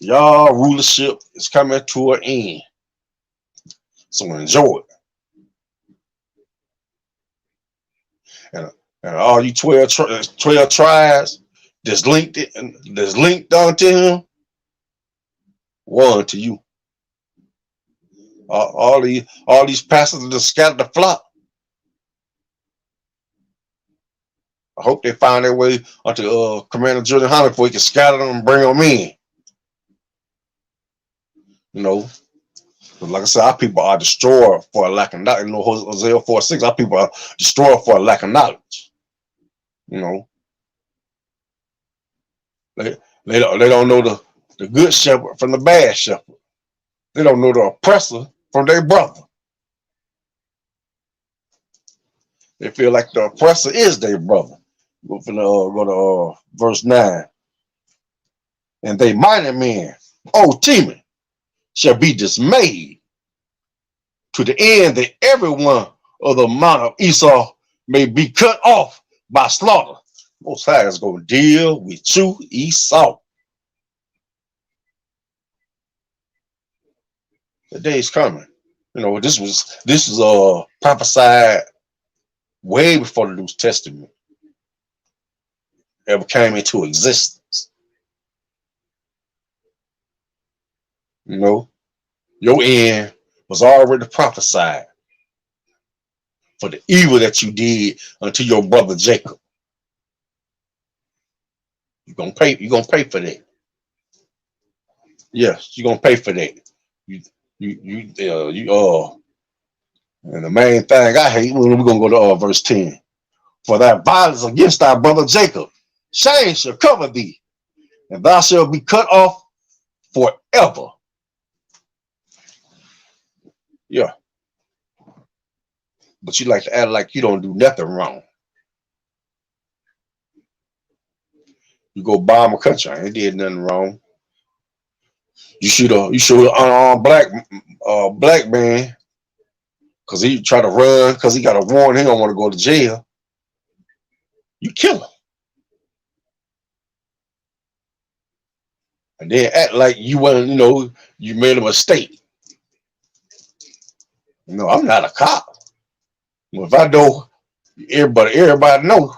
Y'all rulership is coming to an end. So enjoy it. And all you 12 tribes that's linked onto him, one to you. All these pastors that scattered the flock. I hope they find their way onto Commander Jordan Hunter before he can scatter them and bring them in. Like I said, our people are destroyed for a lack of knowledge. Hosea 4:6, our people are destroyed for a lack of knowledge. They don't know the good shepherd from the bad shepherd. They don't know the oppressor from their brother. They feel like the oppressor is their brother. Go to verse 9. And they mighty men, Timon, shall be dismayed to the end that every one of the mount of Esau may be cut off by slaughter. Most High is going to deal with you, Esau. The day's coming. This was prophesied way before the New Testament ever came into existence. Your end was already prophesied for the evil that you did unto your brother Jacob. You're gonna pay for that. Yes, you're gonna pay for that. And the main thing I hate, we're gonna go to verse 10. For that violence against thy brother Jacob, shame shall cover thee, and thou shalt be cut off forever. Yeah. But you like to act like you don't do nothing wrong. You go bomb a country, I ain't did nothing wrong. You shoot an unarmed black man because he try to run because he got a warrant, he don't want to go to jail. You kill him. And then act like you wasn't, you made a mistake. I'm not a cop. Well, if I know, everybody know,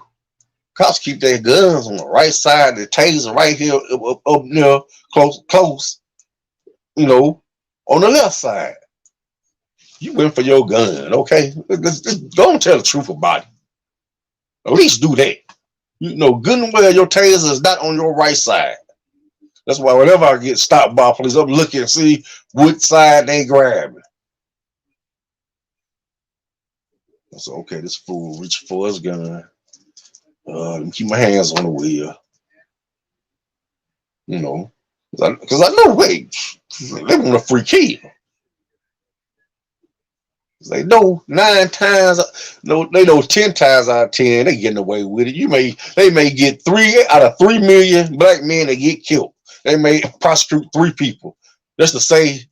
cops keep their guns on the right side, the taser right here up near close, on the left side. You went for your gun, okay? Just go and tell the truth about it. At least do that. Good and well, your taser is not on your right side. That's why whenever I get stopped by police, I'm looking and see which side they grabbing. I said, okay, this fool reaching for his gun. Let me keep my hands on the wheel. Because I know they want a free kill. They know 9 times, they know 10 times out of 10 they getting away with it. They may get 3 out of 3 million black men that get killed. They may prosecute 3 people. Just to say,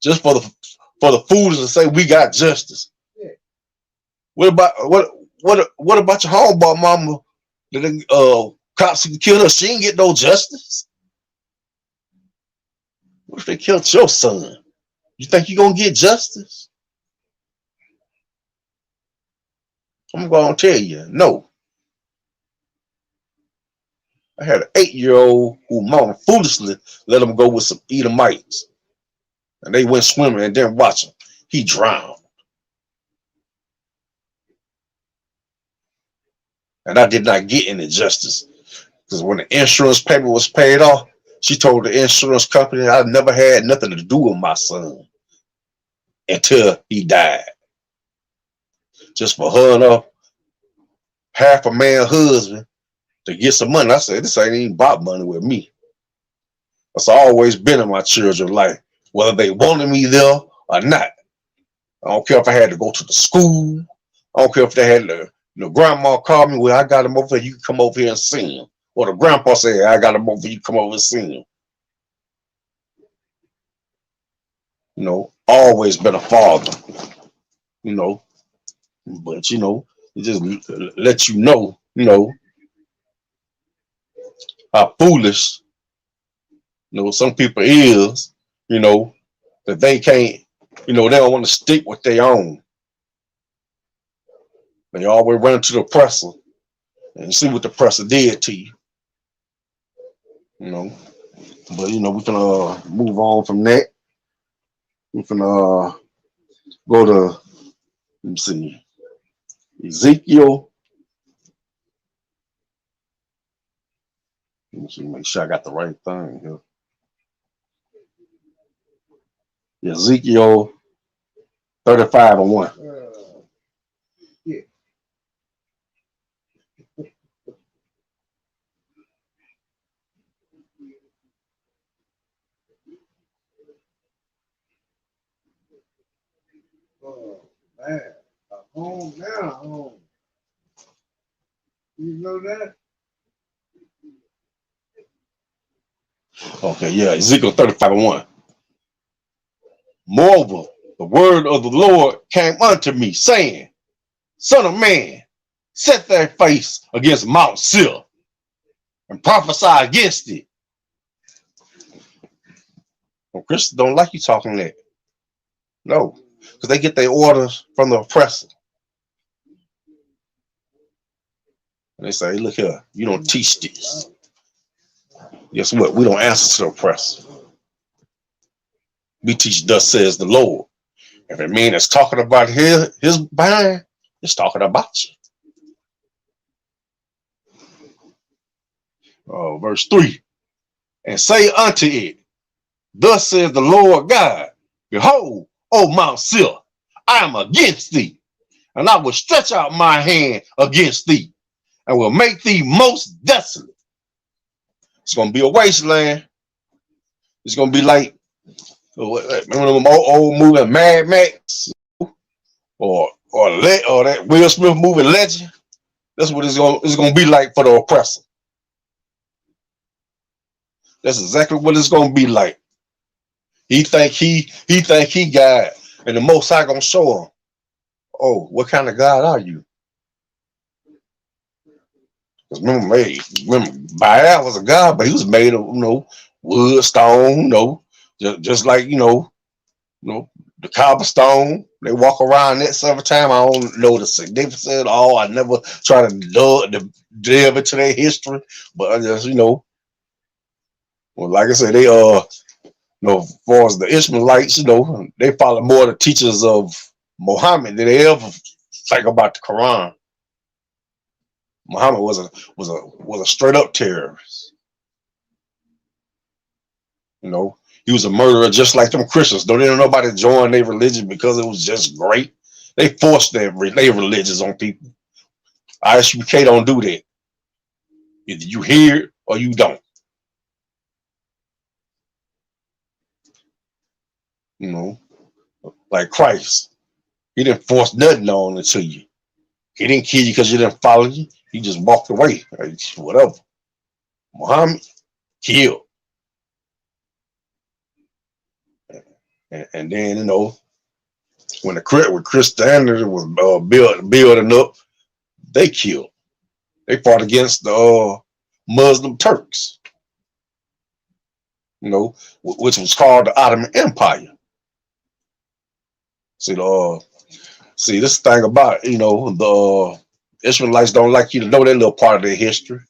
just for the fools to say we got justice. Yeah. What about your homeboy mama? The cops who killed her, she ain't get no justice. What if they killed your son? You think you're gonna get justice? I'm gonna tell you, no. I had an 8-year-old who mama foolishly let him go with some Edomites. And they went swimming and didn't watch him. He drowned. And I did not get any justice. Because when the insurance payment was paid off, she told the insurance company I never had nothing to do with my son until he died. Just for her and her half a man husband to get some money. I said, this ain't even about money with me. That's always been in my children's life, whether they wanted me there or not. I don't care if I had to go to the school. I don't care if they had to, grandma called me, well, I got him over here, you can come over here and see him. Or the grandpa said, I got him over here, you come over and see him. Always been a father, but it just let how foolish, some people is, that they can't, they don't want to stick with their own. They always run to the oppressor and see what the oppressor did to you. But we can move on from that. We can go to, let me see, Ezekiel. Let me see, make sure I got the right thing here. Ezekiel 35:1. Yeah. Oh man, a home now, home. You know that? Okay, yeah, Ezekiel 35:1. Moreover, the word of the Lord came unto me, saying, Son of man, set thy face against Mount Seir and prophesy against it. Well, Christians don't like you talking that. No, because they get their orders from the oppressor. And they say, look here, you don't teach this. Guess what? We don't answer to the oppressor. We teach thus says the Lord. If a man is talking about his behind, it's talking about you. Verse 3. And say unto it, thus says the Lord God, behold, O Mount Seir, I am against thee, and I will stretch out my hand against thee, and will make thee most desolate. It's going to be a wasteland. It's going to be like remember them old movie Mad Max or that Will Smith movie Legend. That's what it's going to be like for the oppressor. That's exactly what it's going to be like. He think he God, and the Most High going to show him. Oh, what kind of God are you? Because remember, Baal was a god, but he was made of wood, stone, just like the cobblestone. They walk around that several times. I don't know the significance at all. I never try to delve into their history, but I just well, like I said, they as far as the Ishmaelites, they follow more the teachers of Muhammad than they ever think about the Quran. Muhammad was a straight up terrorist. He was a murderer just like them Christians. Don't even nobody join their religion because it was just great. They forced their religions on people. Isupk don't do that. Either you hear it or you don't. Like Christ. He didn't force nothing on it to you. He didn't kill you because you didn't follow you. He just walked away. Like, whatever. Muhammad killed. And then, when Christianity was building up, they killed. They fought against the Muslim Turks, which was called the Ottoman Empire. See this thing about the Israelites don't like you to know that little part of their history.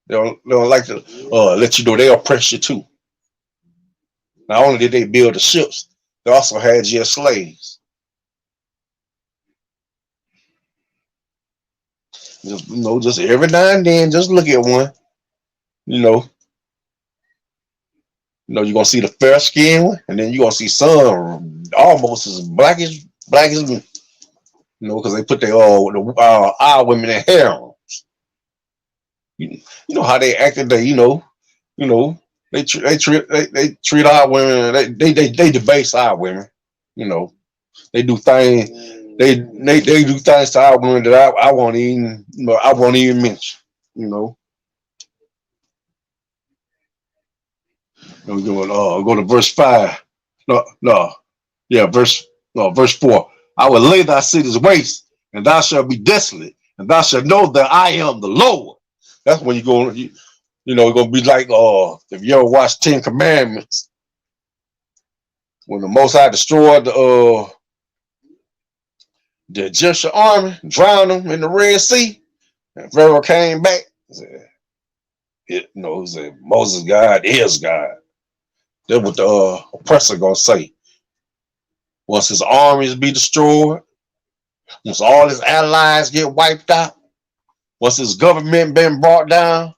They don't like to let you know they oppress you too. Not only did they build the ships, they also had your slaves. Just just every now and then, just look at one. You know, you're gonna see the fair skinned one, and then you're gonna see some almost as black as me. Because they put our women in harem. You know how they acted. You know, they treat our women. They debase our women. You know, they do things. They do things to our women that I won't even. I won't even mention. You know, go to verse 5. No, yeah, verse 4. I will lay thy cities waste, and thou shalt be desolate, and thou shalt know that I am the Lord. That's when it's gonna be like if you ever watch Ten Commandments, when the Most High destroyed the Egyptian army, drowned them in the Red Sea, and Pharaoh came back. He said Moses God is God. That's what the oppressor gonna say. Once his armies be destroyed, once all his allies get wiped out, once his government been brought down,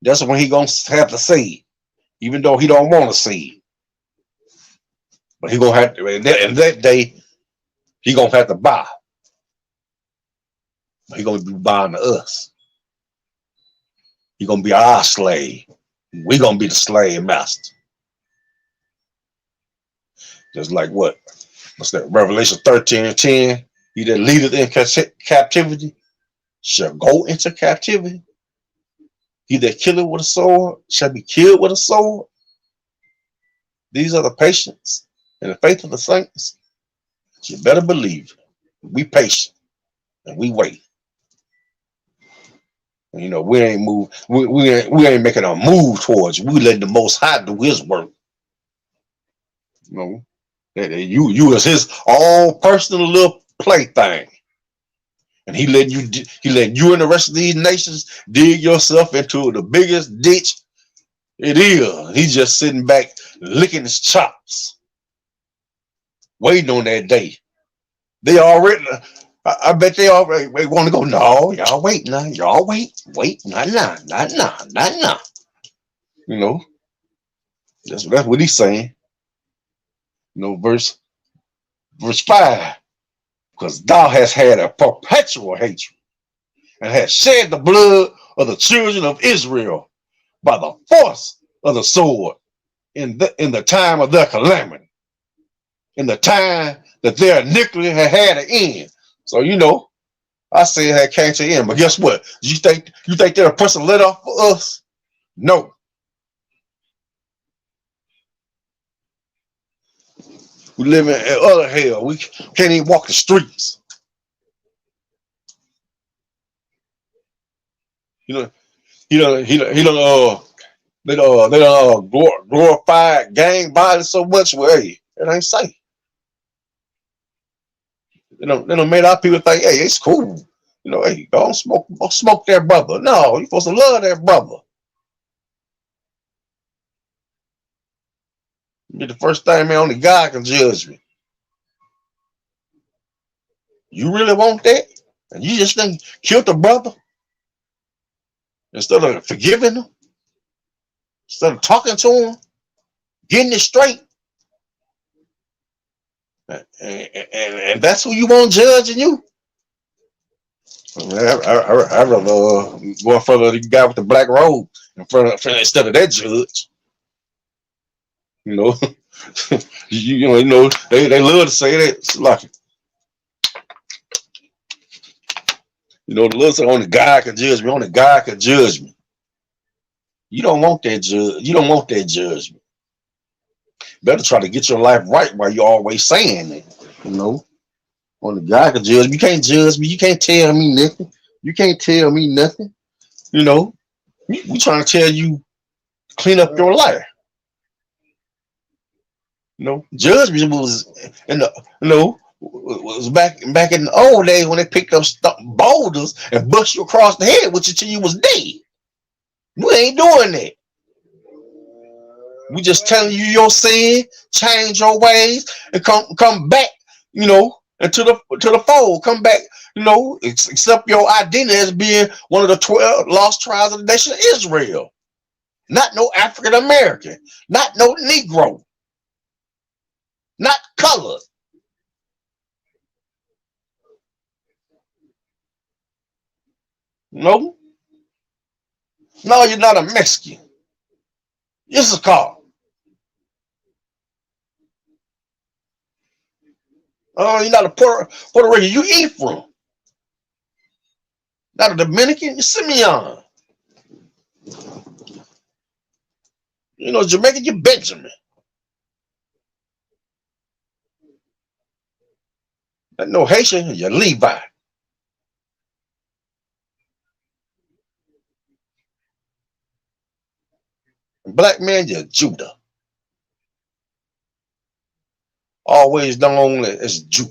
that's when he gonna have to say it, even though he don't want to say it. But he gonna have to. And that day, he gonna have to bow. He gonna be bowing to us. He gonna be our slave. We gonna be the slave master. Just like what's that? Revelation 13:10. He that leadeth in captivity shall go into captivity. He that killeth with a sword shall be killed with a sword. These are the patience and the faith of the saints. You better believe we patient and we wait. And, we ain't move. We ain't making a move towards you. We letting the Most High do His work. You is His all personal little plaything, and He letting you and the rest of these nations dig yourself into the biggest ditch it is. He's just sitting back licking his chops, waiting on that day. They already. I bet they already want to go. No, y'all wait now. Y'all wait, not now, not now, not now. You know, that's what he's saying. Verse 5. Because thou hast had a perpetual hatred, and hast shed the blood of the children of Israel by the force of the sword in the time of their calamity, in the time that their iniquity had an end. So I say it had came to an end, but guess what? You think they're a person let off for us? No. We live in utter hell. We can't even walk the streets. He don't they don't glorify gang violence so much. Well, hey, it ain't safe. They don't made our people think, hey, it's cool. Hey, don't smoke that brother. No, you're supposed to love that brother. Be the first thing, man, only God can judge me. You really want that? And you just think kill the brother instead of forgiving him, instead of talking to him, getting it straight. And that's who you want judging you. I rather go in front of the guy with the black robe instead of that judge. They love to say that. It's like, the Lord said only God can judge me. Only God can judge me. You don't want that judge. You don't want that judgment. Better try to get your life right while you're always saying that. Only God can judge me. You can't judge me. You can't tell me nothing. You can't tell me nothing. We trying to tell you clean up your life. Judgment was was back in the old days when they picked up boulders and bust you across the head with you till you was dead. We ain't doing that. We just telling you your sin, change your ways, and come back, into the fold. Come back, accept your identity as being one of the 12 lost tribes of the nation of Israel. Not no African American, not no Negro, not colored. No, no, you're not a Mexican. Isupk. Oh, you're not a Puerto Rican. You Ephraim. Not a Dominican. You're Simeon. Jamaican. You're Benjamin. Not no Haitian. You're Levi. Black man. You're Judah. Always known as Jew.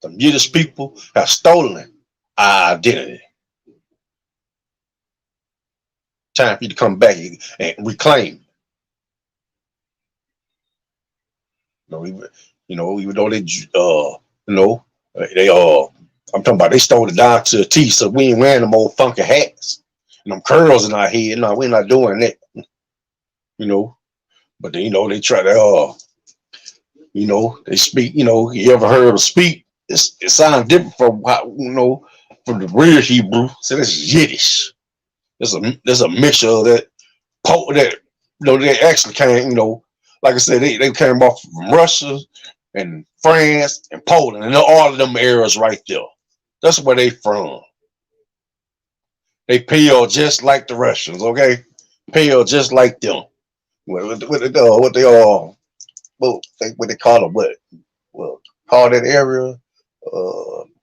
The Yiddish people have stolen our identity. Time for you to come back and reclaim. Even though I'm talking about they stole it down to a T, so we ain't wearing them old funky hats and them curls in our head. No, we're not doing that. But they try to they speak. You ever heard of speak? It sounds different from from the real Hebrew. So this is Yiddish. There's a mixture of that they actually came, like I said, they came off from Russia and France and Poland and all of them areas right there. That's where they from. They pale just like the Russians, okay? Pale just like them. What they all what they call them, well, call that area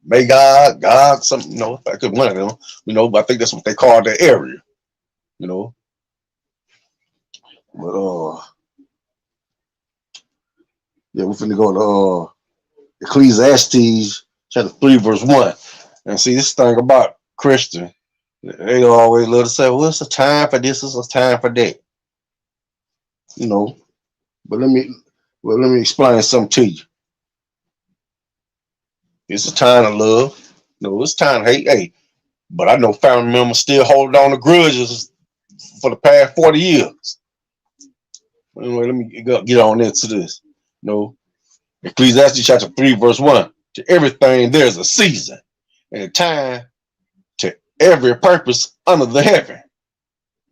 may God, something, I could one of them, but I think that's what they call that area, you know. But yeah, we're finna go to Ecclesiastes chapter 3, verse 1. And see this thing about Christian, they always love to say, well, it's a time for this, it's a time for that. But let me explain something to you. It's a time of love. No, it's time to hate. Hey, but I know family members still holding on to grudges for the past 40 years. Anyway, let me get on into this. Ecclesiastes chapter 3, verse 1. To everything there's a season and a time to every purpose under the heaven.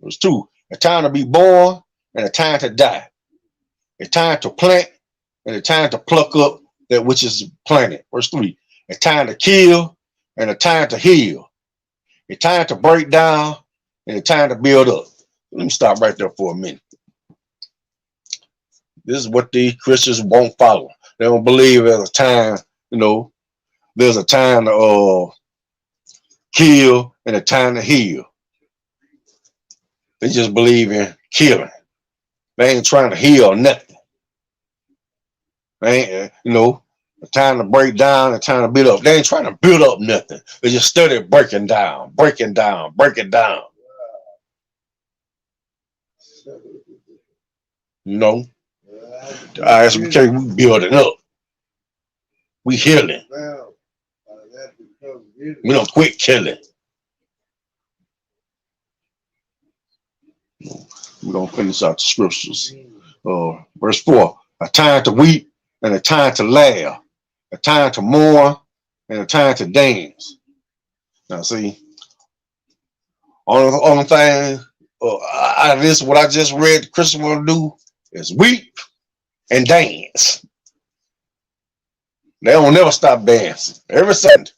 Verse 2. A time to be born and a time to die. A time to plant and a time to pluck up that which is planted. Verse 3. A time to kill and a time to heal. A time to break down and a time to build up. Let me stop right there for a minute. This is what these Christians won't follow. They don't believe there's a time, there's a time to kill and a time to heal. They just believe in killing. They ain't trying to heal nothing. They ain't, a time to break down, a time to build up. They ain't trying to build up nothing. They just study breaking down, breaking down, breaking down. ISBK, we building up. We healing. We don't quit killing. We're going to finish out the scriptures. Verse 4. A time to weep and a time to laugh. A time to mourn and a time to dance. Now, see, only thing out of this, what I just read, Christian will do is weep and dance. They don't never stop dancing. Every Sunday.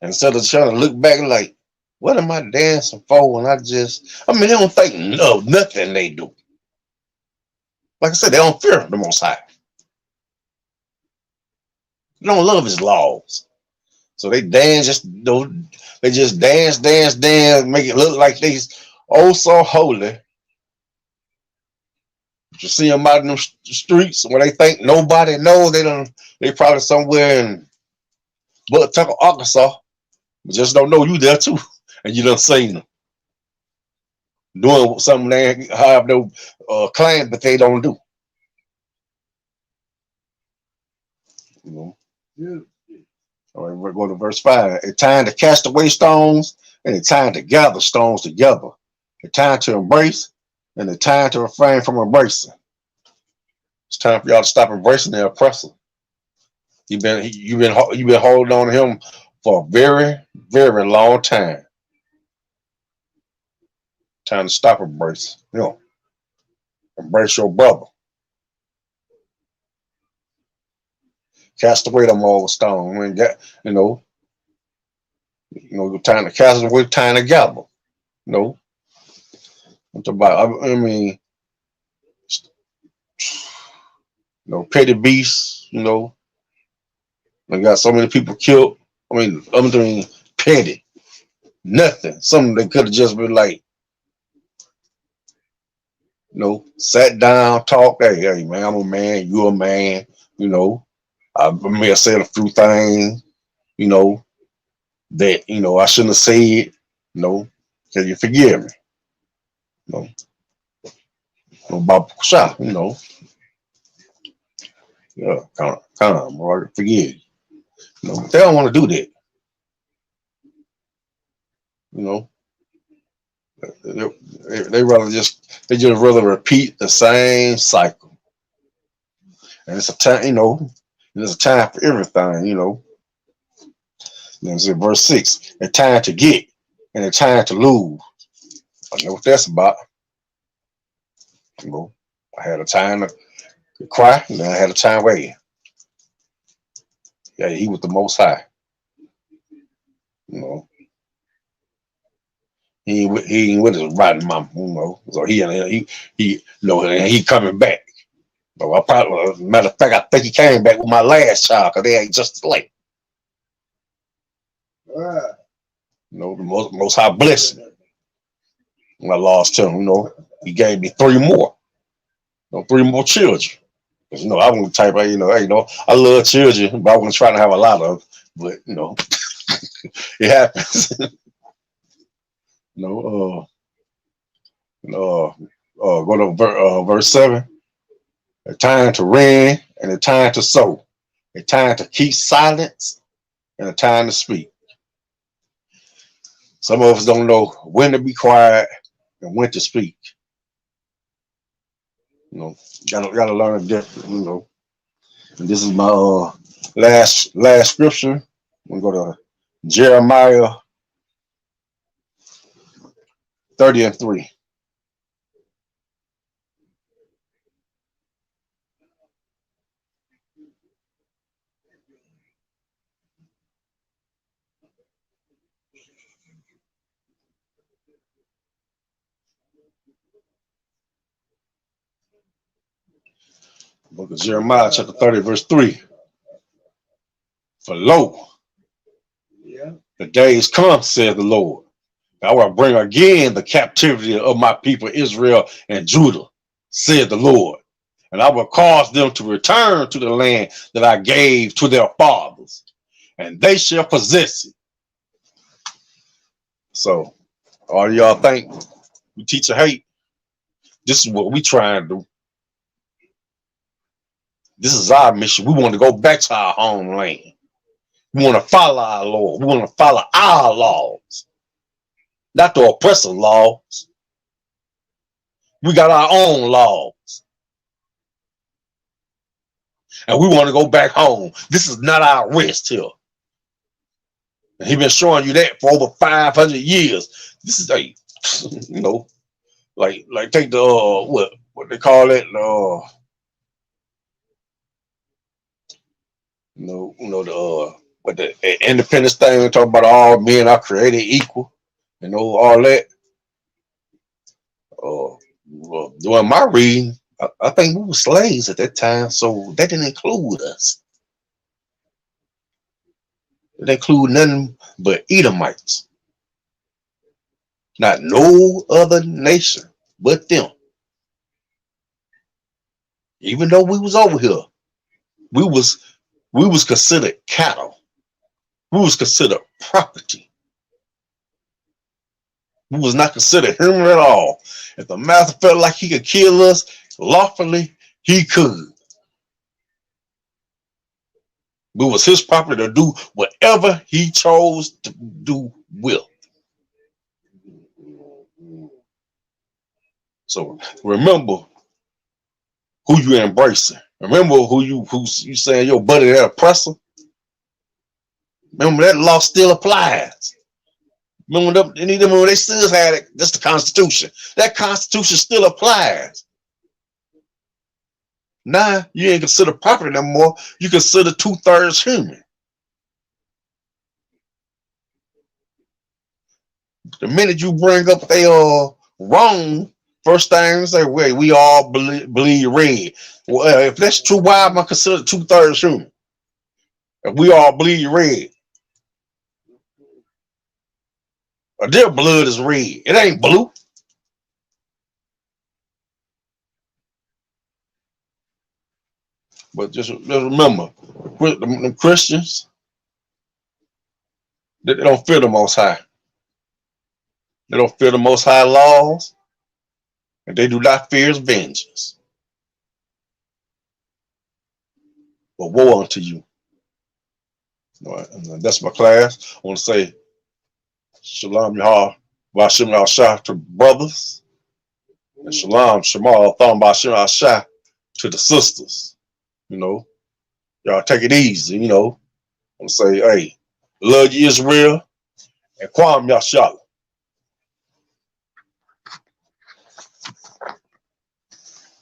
Instead of trying to look back like, what am I dancing for when they don't think of nothing they do. Like I said, they don't fear the Most High. They don't love his laws. So they dance, they just dance, make it look like they oh so holy. But you see them out in the streets where they think nobody knows. They probably somewhere in Bud Tucker, Arkansas, But just don't know you there too, and you done seen them doing something they have no claim, but they don't do. You know. Yeah. All right, we're going to verse 5. It's time to cast away stones, and it's time to gather stones together. It's time to embrace, and it's time to refrain from embracing. It's time for y'all to stop embracing the oppressor. You've been holding on to him for a very, very long time. Time to stop embracing. Embrace your brother. Cast away them old stone. We ain't got, time to cast away, time to gather. You know, I'm talking about. I mean, petty beasts. They got so many people killed. I'm doing petty, nothing. Something they could have just been like, sat down, talked. Hey, man, I'm a man. You a man. You know, I may have said a few things. You know that I shouldn't have said. Can you forgive me? You about shot. Yeah, kind of, bro. Forgive. They don't want to do that. You know, they rather just rather repeat the same cycle. And it's a time, there's a time for everything. Then it's in verse 6. A time to get and a time to lose. I know what that's about. You know, I had a time to cry, and then I had a time waiting. Yeah, he was the most high. You know, he ain't with his riding mama. So and he coming back. So I probably, matter of fact, I think he came back with my last child because they ain't just like, Ah, the most high blessing. When I lost him, he gave me three more, three more children. Cause I wasn't the type of, I love children, but I wasn't trying to have a lot of. But it happens. you know, Go to verse 7. A time to reign and a time to sow, a time to keep silence and a time to speak. Some of us don't know when to be quiet and when to speak. Gotta learn a difference. And this is my last scripture. I'm gonna go to Jeremiah 30:3. Book of Jeremiah, chapter 30, verse 3. For lo, yeah. the days come, saith the Lord. I will bring again the captivity of my people Israel and Judah, said the Lord. And I will cause them to return to the land that I gave to their fathers, and they shall possess it. So, all y'all think we teach a hate? This is what we try and do. This is our mission. We want to go back to our homeland. We want to follow our Lord. We want to follow our laws, not the oppressive laws. We got our own laws, and we want to go back home. This is not our rest here. And he's been showing you that for over 500 years. This is like take the what they call it, the what the independence thing. We talk about all men are created equal, all that. Well, doing my reading, I think we were slaves at that time, so that didn't include us. It didn't include nothing but Edomites. Not no other nation but them. Even though we was over here, we was considered cattle. We was considered property. We was not considered human at all. If the master felt like he could kill us lawfully, he could. It was his property to do whatever he chose to do with. So remember who you embracing. Remember who you saying your buddy that oppressor. Remember that law still applies. Remember them, when they still had it. That's the Constitution. That Constitution still applies. Now you ain't consider property no more. You consider 2/3 human. The minute you bring up they are wrong, first thing say, wait, we all believe red. Well, if that's true, why am I considered 2/3 human? If we all bleed red, or their blood is red, it ain't blue. But just remember, the Christians, they don't fear the Most High. They don't fear the Most High laws, and they do not fear His vengeance. But woe unto you. All right, and that's my class. I want to say Shalom Yahah, Bashim Shah to brothers, and Shalom Shema Thumb Bashim Shah to the sisters. You know, y'all take it easy. You know, I'm say, hey, love you Israel, and Kwam Yashala.